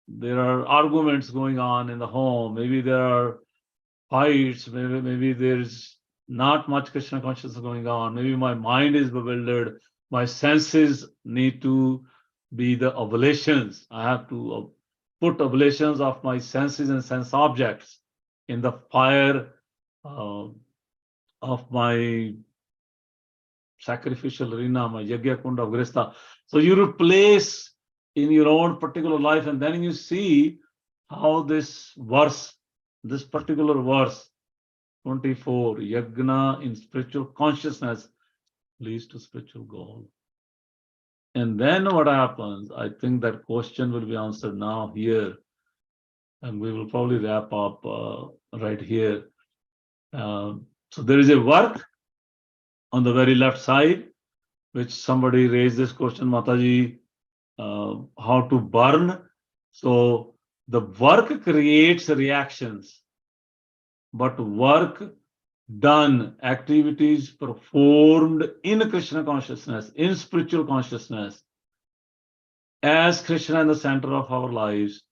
there are arguments going on in the home. Maybe there are fights. Maybe there's not much Krishna consciousness going on. Maybe my mind is bewildered. My senses need to be the oblations. I have to put oblations of my senses and sense objects in the fire of my sacrificial arena, my yagya kunda of grista. So you replace in your own particular life, and then you see how this verse, this particular verse, 24, yagna in spiritual consciousness leads to spiritual goal. And then what happens? I think that question will be answered now here, and we will probably wrap up right here. So there is a work on the very left side, which somebody raised this question, Mataji, how to burn. So the work creates reactions, but work done, activities performed in Krishna consciousness, in spiritual consciousness, as Krishna in the center of our lives,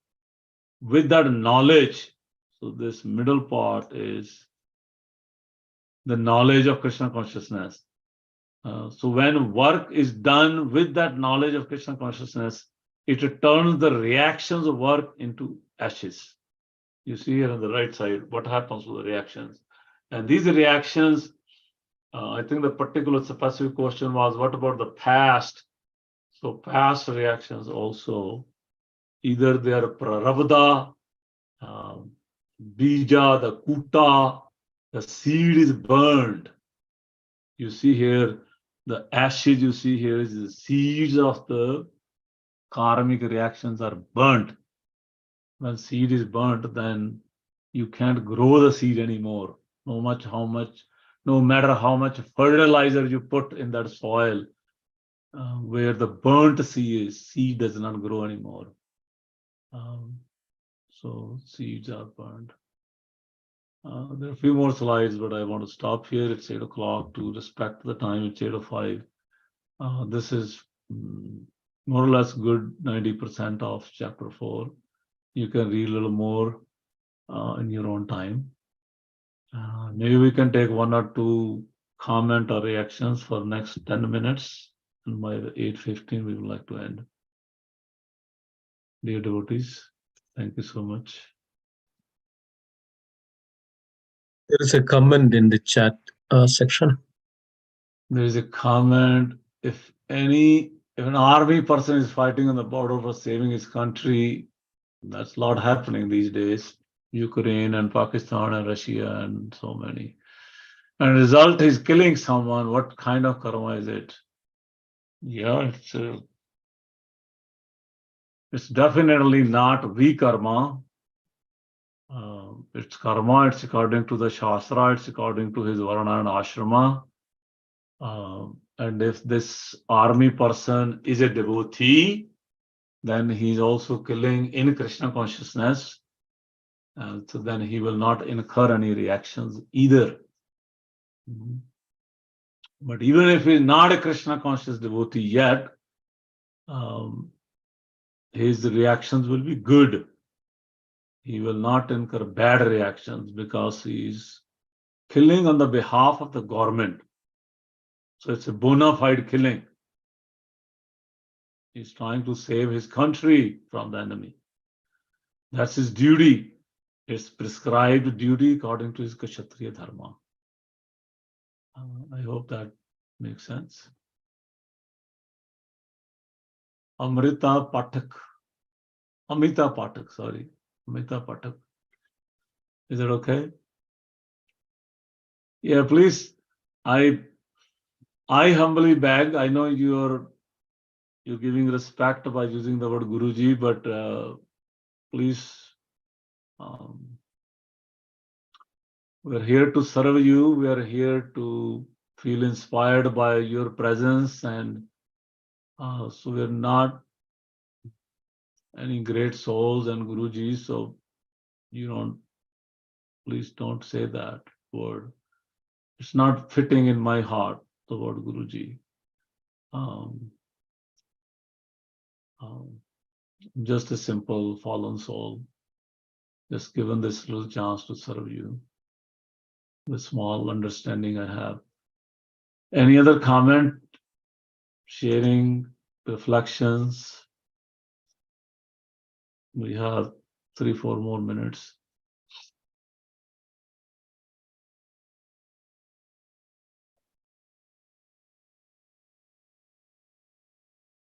with that knowledge. So this middle part is the knowledge of Krishna consciousness. So when work is done with that knowledge of Krishna consciousness, it turns the reactions of work into ashes. You see here on the right side what happens to the reactions. And these reactions, I think the particular specific question was, what about the past? So past reactions also, either they are prarabdha, bija, the kuta, the seed is burned. You see here, the ashes you see here is the seeds of the karmic reactions are burnt. When seed is burnt, then you can't grow the seed anymore. No matter how much fertilizer you put in that soil, where the burnt seed does not grow anymore. So seeds are burned. There are a few more slides, but I want to stop here. It's 8 o'clock to respect the time. It's 8:05. This is more or less good 90% of chapter 4. You can read a little more in your own time. Maybe we can take 1 or 2 comment or reactions for next 10 minutes. And by 8:15, we would like to end. Dear devotees, thank you so much. There is a comment in the chat section. There is a comment, if an army person is fighting on the border for saving his country, that's a lot happening these days. Ukraine and Pakistan and Russia and so many. And result is killing someone. What kind of karma is it? Yeah, it's definitely not vikarma. It's karma. It's according to the Shastra. It's according to his Varna and Ashrama. And if this army person is a devotee, then he's also killing in Krishna consciousness. So then he will not incur any reactions either. But even if he's not a Krishna conscious devotee yet, his reactions will be good. He will not incur bad reactions because he's killing on the behalf of the government. So it's a bona fide killing. He's trying to save his country from the enemy. That's his duty. It's prescribed duty according to his Kshatriya dharma. I hope that makes sense. Amrita Pathak. Amita Pathak, sorry. Amita Pathak. Is it okay? Yeah, please. I humbly beg. I know you're giving respect by using the word Guruji, but please, we're here to serve you. We are here to feel inspired by your presence, and so we're not any great souls and Guruji, so please don't say that word. it's not fitting in my heart, the word Guruji. Just a simple fallen soul, just given this little chance to serve you, the small understanding I have. Any other comment, sharing, reflections? We have 3-4 more minutes.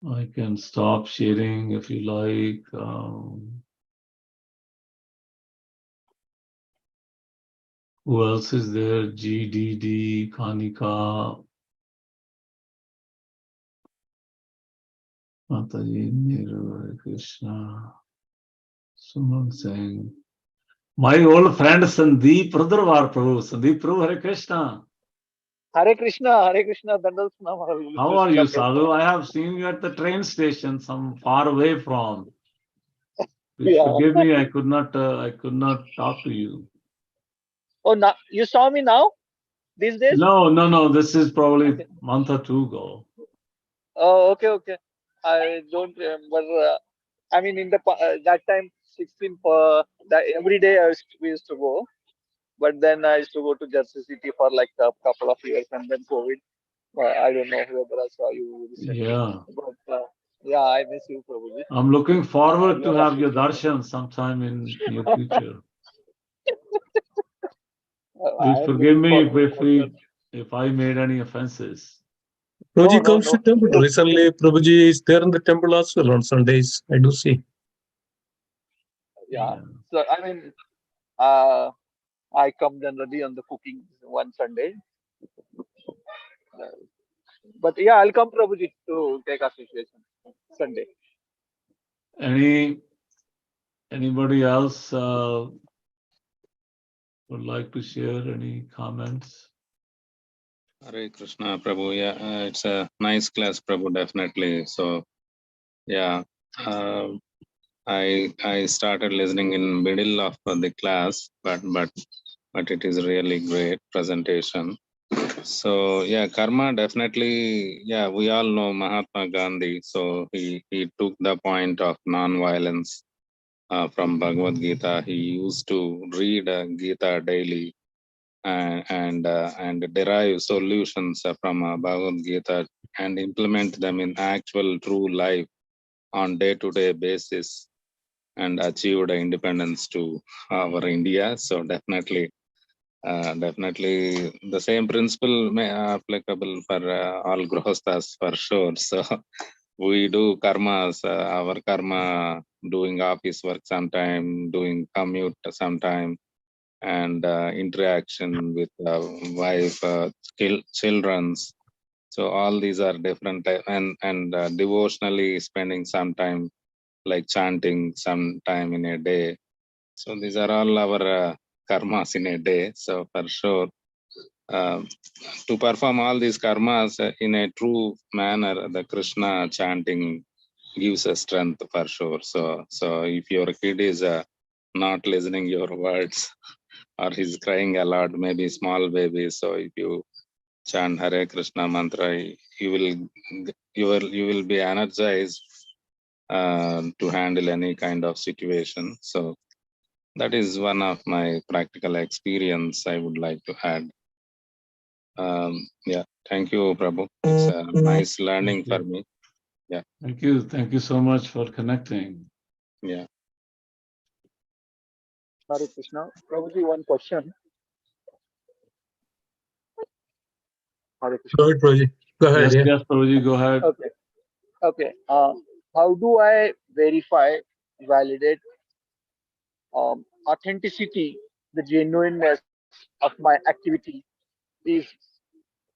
I can stop sharing if you like. Who else is there? GDD, Kanika, Mataji, Niru, Hare Krishna, Suman Singh. My old friend Sandeep Rudravar Prabhu. Sandeep Prabhu, Hare Krishna. Hare Krishna, Dandal How are you, Sadhu? I have seen you at the train station, some far away from. Please forgive me, I could not talk to you. Oh, now you saw me now these days? No. This is probably a month or two ago. Oh, okay. I don't remember. I mean, in the that time, 16 that every day we used to go, but then I used to go to Jersey City for like a couple of years, and then COVID. I don't know whether I saw you recently. Yeah. But yeah, I miss you probably. I'm looking forward to have your darshan sometime in near future. Please forgive me if I made any offenses. Prabhuji comes to temple. Recently, Prabhuji is there in the temple as well on Sundays. I do see. Yeah. So I mean, I come generally on the cooking one Sunday. But yeah, I'll come Prabhuji to take association Sunday. Anybody else would like to share any comments? Hare Krishna, Prabhu. Yeah, it's a nice class, Prabhu, definitely. So, yeah, I started listening in middle of the class, but it is really great presentation. So yeah, karma definitely. Yeah, we all know Mahatma Gandhi. So he took the point of non-violence from Bhagavad Gita. He used to read Gita daily and derive solutions from Bhagavad Gita and implement them in actual true life on day-to-day basis and achieved independence to our India. So definitely the same principle may applicable for all grihasthas for sure. So we do karmas, our karma, doing office work sometime, doing commute sometime, and interaction with wife, children's. So all these are different and devotionally spending some time like chanting some time in a day. So these are all our karmas in a day. So for sure, to perform all these karmas in a true manner, the Krishna chanting gives us strength for sure. So if your kid is not listening your words or he's crying a lot, maybe small baby. So if you chant Hare Krishna mantra, you will be energized to handle any kind of situation. So that is one of my practical experience I would like to add. Yeah, thank you, Prabhu. It's a nice learning for me. Yeah. Thank you so much for connecting. Yeah. Hare Krishna. Prabhuji, one question. Hare Krishna. Go ahead, Prabhuji. Go ahead. Yes, Prabhuji, go ahead. Okay. How do I verify, validate authenticity, the genuineness of my activity is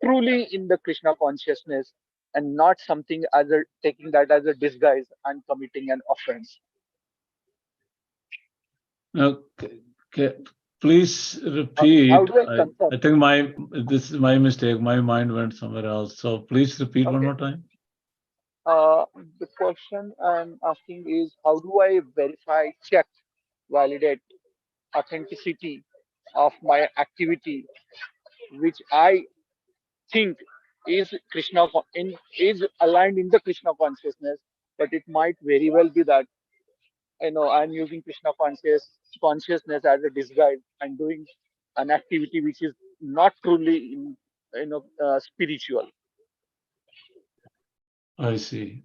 truly in the Krishna consciousness and not something as a taking that as a disguise and committing an offense? Okay. Please repeat. How do I confirm? I think this is my mistake. My mind went somewhere else. So please repeat one more time. The question I'm asking is how do I verify, check, validate authenticity of my activity which I think is is aligned in the Krishna consciousness, but it might very well be that I'm using Krishna consciousness as a disguise and doing an activity which is not truly spiritual. I see.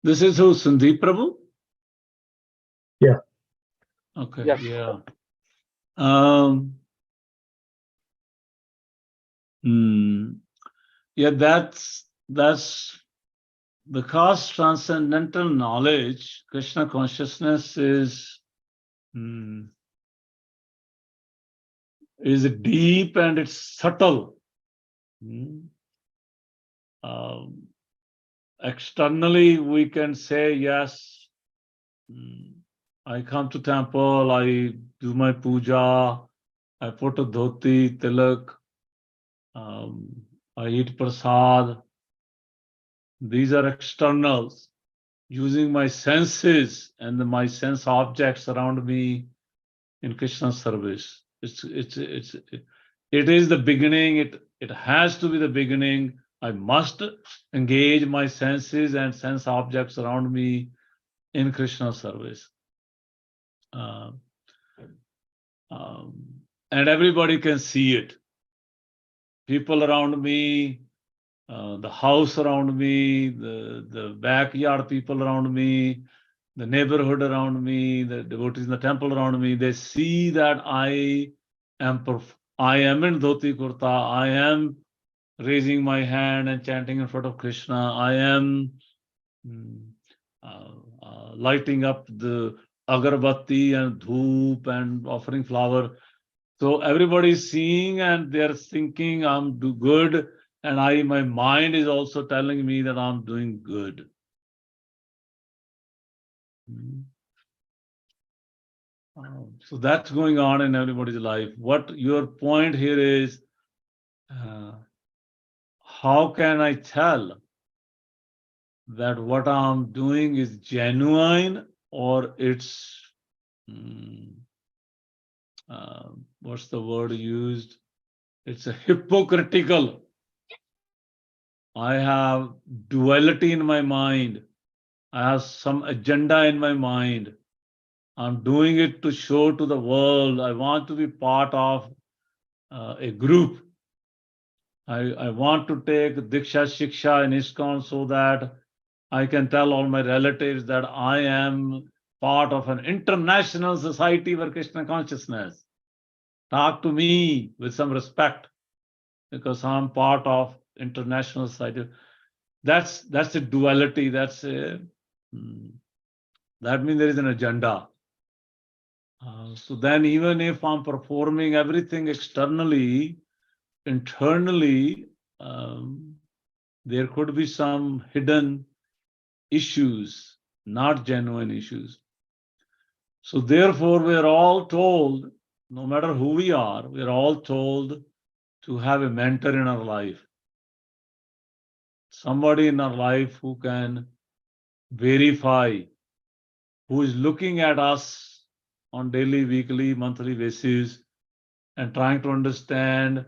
This is who, Sandeep Prabhu? Yeah. Okay. Yes. Yeah. Yeah, that's because transcendental knowledge, Krishna consciousness is deep and it's subtle. Externally, we can say, yes, I come to temple, I do my puja, I put a dhoti, tilak, I eat prasad. These are externals, using my senses and my sense objects around me in Krishna's service. It is the beginning. It has to be the beginning. I must engage my senses and sense objects around me in Krishna's service. And everybody can see it. People around me, the house around me, the backyard people around me, the neighborhood around me, the devotees in the temple around me, they see that I am in dhoti kurta, I am raising my hand and chanting in front of Krishna, I am lighting up the agarbatti and dhoop and offering flower. So everybody's seeing and they're thinking I'm good, and my mind is also telling me that I'm doing good. So that's going on in everybody's life. What your point here is, how can I tell that what I'm doing is genuine or it's, what's the word used? It's a hypocritical. I have duality in my mind. I have some agenda in my mind. I'm doing it to show to the world. I want to be part of a group. I want to take Diksha Shiksha in ISKCON so that I can tell all my relatives that I am part of an international society for Krishna consciousness. Talk to me with some respect because I'm part of international society. That's a duality. That means there is an agenda. So then even if I'm performing everything externally, internally, there could be some hidden issues, not genuine issues. So therefore, we're all told, no matter who we are, we're all told to have a mentor in our life. Somebody in our life who can verify, who is looking at us on daily, weekly, monthly basis and trying to understand,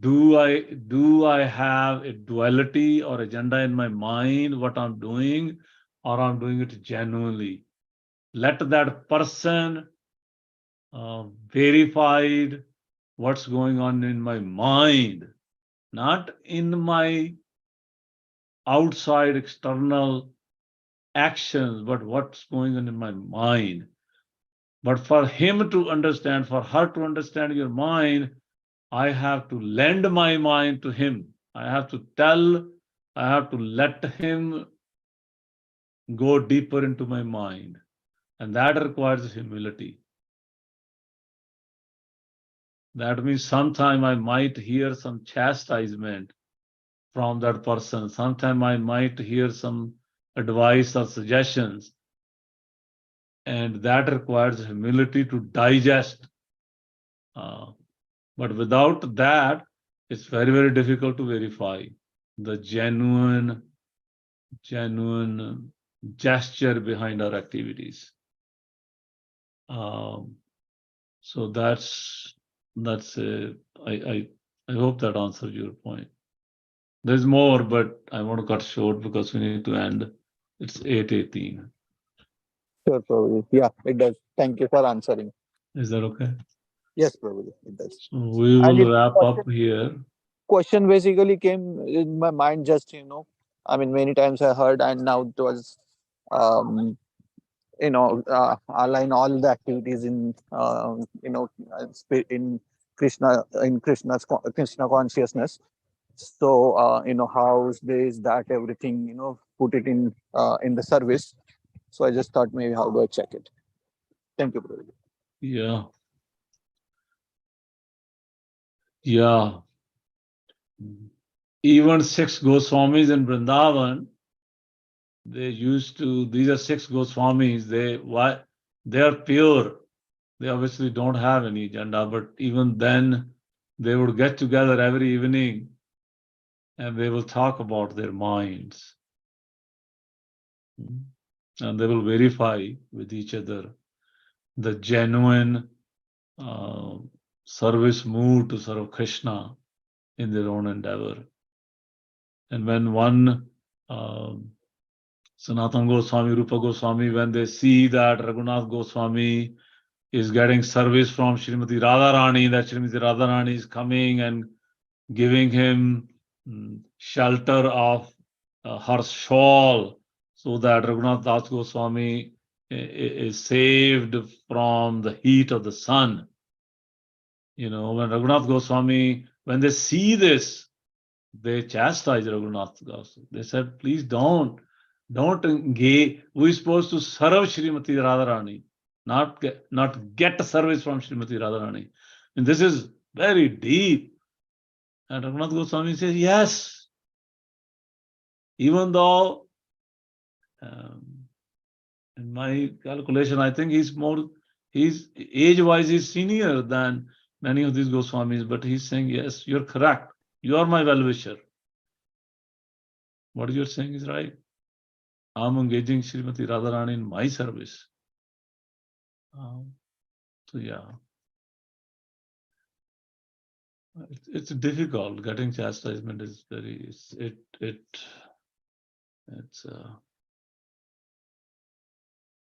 do I have a duality or agenda in my mind, what I'm doing, or I'm doing it genuinely? Let that person verified what's going on in my mind, not in my outside external actions, but what's going on in my mind. But for him to understand, for her to understand your mind, I have to lend my mind to him. I have to let him go deeper into my mind. And that requires humility. That means sometime I might hear some chastisement from that person. Sometime I might hear some advice or suggestions. And that requires humility to digest. But without that, it's very, very difficult to verify the genuine gesture behind our activities. So that's that's I hope that answers your point. There's more, but I want to cut short because we need to end. It's 8:18. Sure, Prabhuji. Yeah, it does. Thank you for answering. Is that okay? Yes, Prabhuji, it does. So we And will wrap up here. question basically came in my mind just, I mean, many times I heard, and now it was, align all the activities in, in Krishna consciousness. So, house, days, that, everything, put it in the service. So I just thought maybe how do I check it? Thank you, Prabhuji. Yeah. Yeah. Even 6 Goswamis in Vrindavan, they used to, these are 6 Goswamis, they are pure. They obviously don't have any agenda, but even then they would get together every evening and they will talk about their minds. And they will verify with each other the genuine service mood to serve Krishna in their own endeavor. And when one Sanatana Goswami, Rupa Goswami, when they see that Raghunath Goswami is getting service from Srimati Radharani, that Srimati Radharani is coming and giving him shelter of her shawl so that Raghunath Das Goswami is saved from the heat of the sun. When Raghunath Goswami, when they see this, they chastise Raghunath Goswami. They said, please don't engage. We're supposed to serve Srimati Radharani, not get service from Srimati Radharani. And this is very deep. And Raghunath Goswami says, yes, even though in my calculation, I think he's age-wise, he's senior than many of these Goswamis, but he's saying, yes, you're correct. You are my well-wisher. What you're saying is right. I'm engaging Srimati Radharani in my service. So yeah, it's difficult. Getting chastisement is very,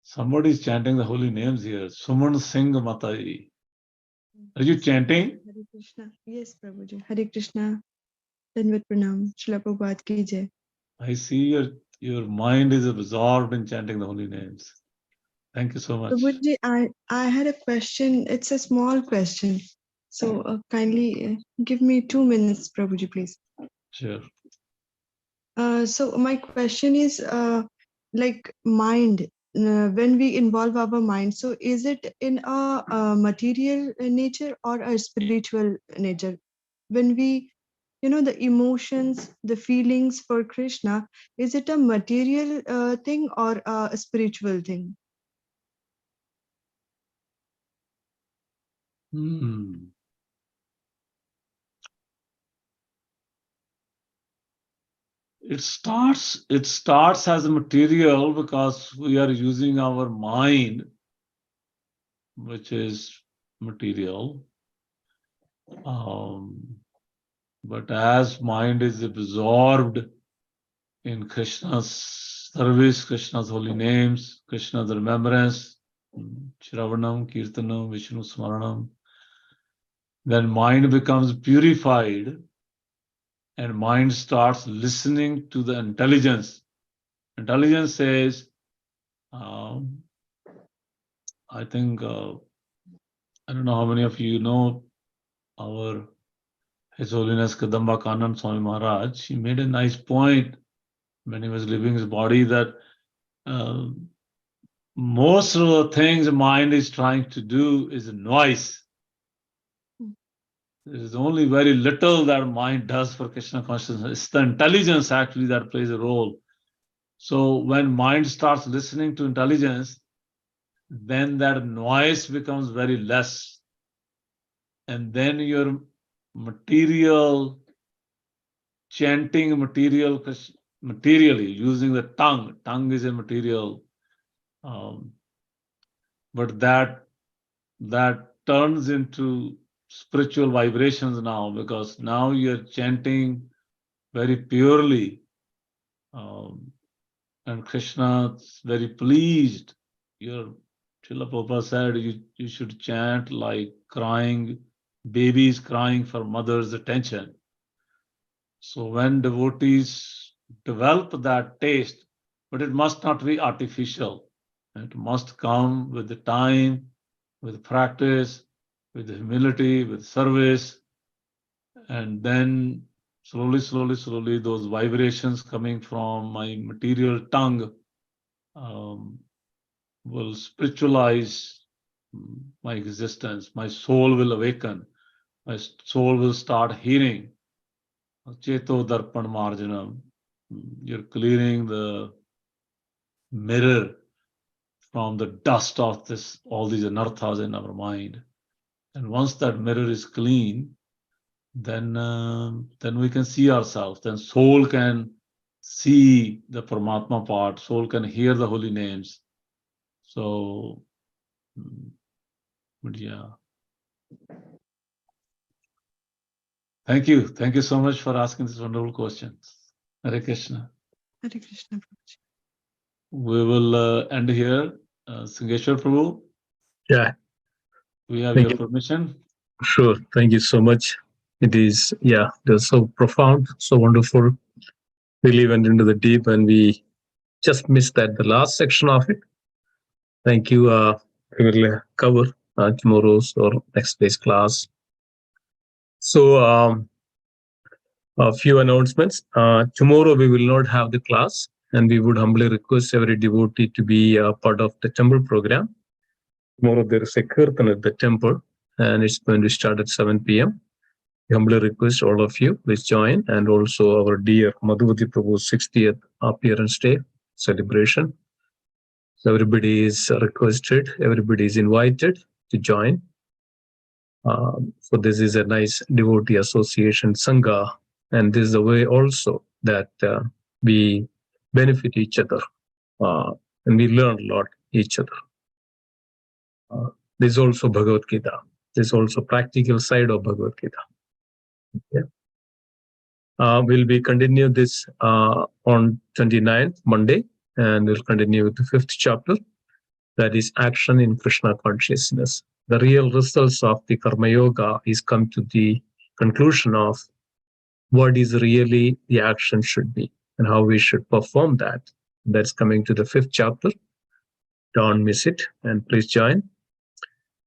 somebody's chanting the holy names here. Suman Singh Matai. Are you chanting? Hare Krishna. Yes, Prabhuji. Hare Krishna. Dandavat Pranam. Srila Prabhupada ki jai. I see your mind is absorbed in chanting the holy names. Thank you so much. Prabhuji, I had a question. It's a small question. So kindly give me 2 minutes, Prabhuji, please. Sure. So my question is like mind. When we involve our mind, so is it in a material nature or a spiritual nature? When we, the emotions, the feelings for Krishna, is it a material thing or a spiritual thing? It starts as a material because we are using our mind, which is material. But as mind is absorbed in Krishna's service, Krishna's holy names, Krishna's remembrance, Shravanam, Kirtanam, Vishnu Smaranam, then mind becomes purified and mind starts listening to the intelligence. Intelligence says, I think, I don't know how many of you know our His Holiness Kadamba Kanand Swami Maharaj. He made a nice point when he was leaving his body that most of the things mind is trying to do is a noise. There is only very little that mind does for Krishna consciousness. It's the intelligence actually that plays a role. So when mind starts listening to intelligence, then that noise becomes very less. And then your material, chanting materially, using the tongue is a material, but that turns into spiritual vibrations now, because now you're chanting very purely. And Krishna's very pleased. Your Srila Prabhupada said you should chant like crying, babies crying for mother's attention. So when devotees develop that taste, but it must not be artificial. It must come with the time, with practice, with humility, with service, and then slowly, slowly, slowly, those vibrations coming from my material tongue will spiritualize my existence. My soul will awaken. My soul will start hearing. Cheto Darpan Marjanam. You're clearing the mirror from the dust of this, all these anarthas in our mind. And once that mirror is clean, then we can see ourselves. Then soul can see the Paramatma part. Soul can hear the holy names. So, but yeah. Thank you. Thank you so much for asking these wonderful questions. Hare Krishna. Hare Krishna, Prabhuji. We will end here. Singeshwar Prabhu. Yeah. We have Thank your you. permission. Sure. Thank you so much. It is, yeah, it was so profound, so wonderful. Really went into the deep and we just missed that, the last section of it. Thank you. We will cover tomorrow's or next day's class. So a few announcements. Tomorrow we will not have the class, and we would humbly request every devotee to be a part of the temple program. Tomorrow there is a kirtan at the temple, and it's going to start at 7 p.m. We humbly request all of you, please join, and also our dear Madhuvati Prabhu's 60th appearance day celebration. So everybody is requested, everybody is invited to join. So this is a nice devotee association Sangha, and this is the way also that we benefit each other and we learn a lot each other. This is also Bhagavad Gita. This is also practical side of Bhagavad Gita. Okay. We'll be continue this on 29th, Monday, and we'll continue with the 5th chapter. That is action in Krishna consciousness. The real results of the Karma Yoga is come to the conclusion of what is really the action should be and how we should perform that. That's coming to the 5th chapter. Don't miss it, and please join.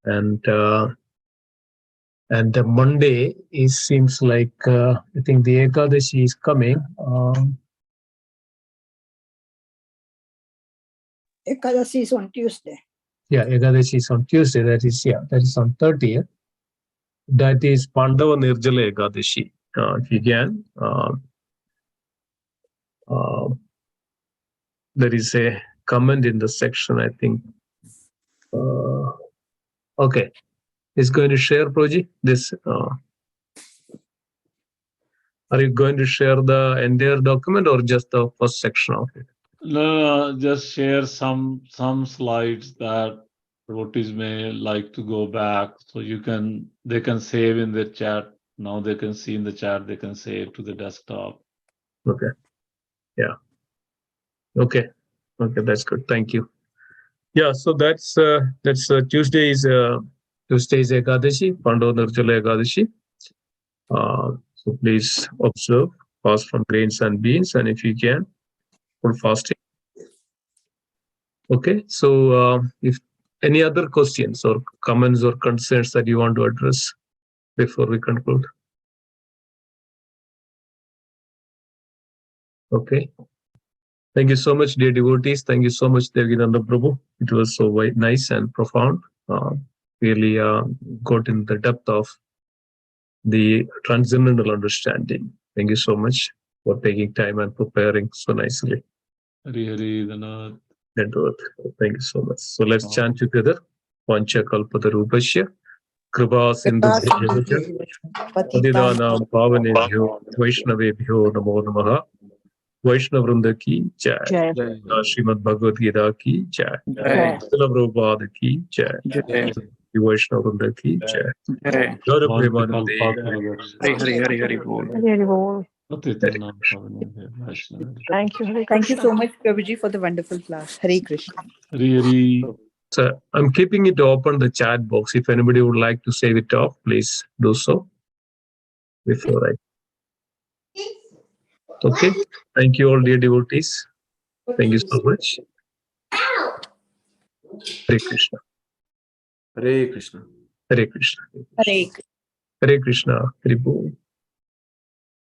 And the Monday seems like I think the Ekadashi is coming. Ekadashi is on Tuesday. Yeah, Ekadashi is on Tuesday. That is on 30th. That is Pandava Nirjala Ekadashi. If you can, there is a comment in the section, I think. Okay, it's going to share, Proji. This. Are you going to share the entire document or just the first section of it? No, just share some slides that devotees may like to go back, so they can save in the chat. Now they can see in the chat, they can save to the desktop. Okay. Yeah. Okay. That's good. Thank you. Yeah. So that's Tuesday's Ekadashi, Pandava Nirjala Ekadashi. So please observe, fast from grains and beans, and if you can, full fasting. Okay. So if any other questions or comments or concerns that you want to address before we conclude? Okay. Thank you so much, dear devotees. Thank you so much, Devakinandan Prabhu. It was so nice and profound. Really got in the depth of the transcendental understanding. Thank you so much for taking time and preparing so nicely. Hari Hari Dhanad. Thank you so much. So let's chant together. Vancha kalpatarupasya kripa sindhu patidanam pavanebhyo vaishnavebhyo namo namaha. Vaishnav Vrinda ki jai. Srimad Bhagavad Gita ki jai. Srila Prabhupada ki jai. Vaishnavavrinda ki jai. Hare Gaurav One Premanande. Hari bol. Hari Bol. Patitanam Pavanam Vaishnava. Thank you, Hare Thank you Krishna. so much, Prabhuji, for the wonderful class. Hare Krishna. Hari Hari. So I'm keeping it open, the chat box. If anybody would like to save it off, please do so before I. Okay. Thank you all, dear devotees. Thank you so much. Hare Krishna. Hare Krishna. Hare Krishna. Hare Krishna. Hare Krishna. Hare Bol.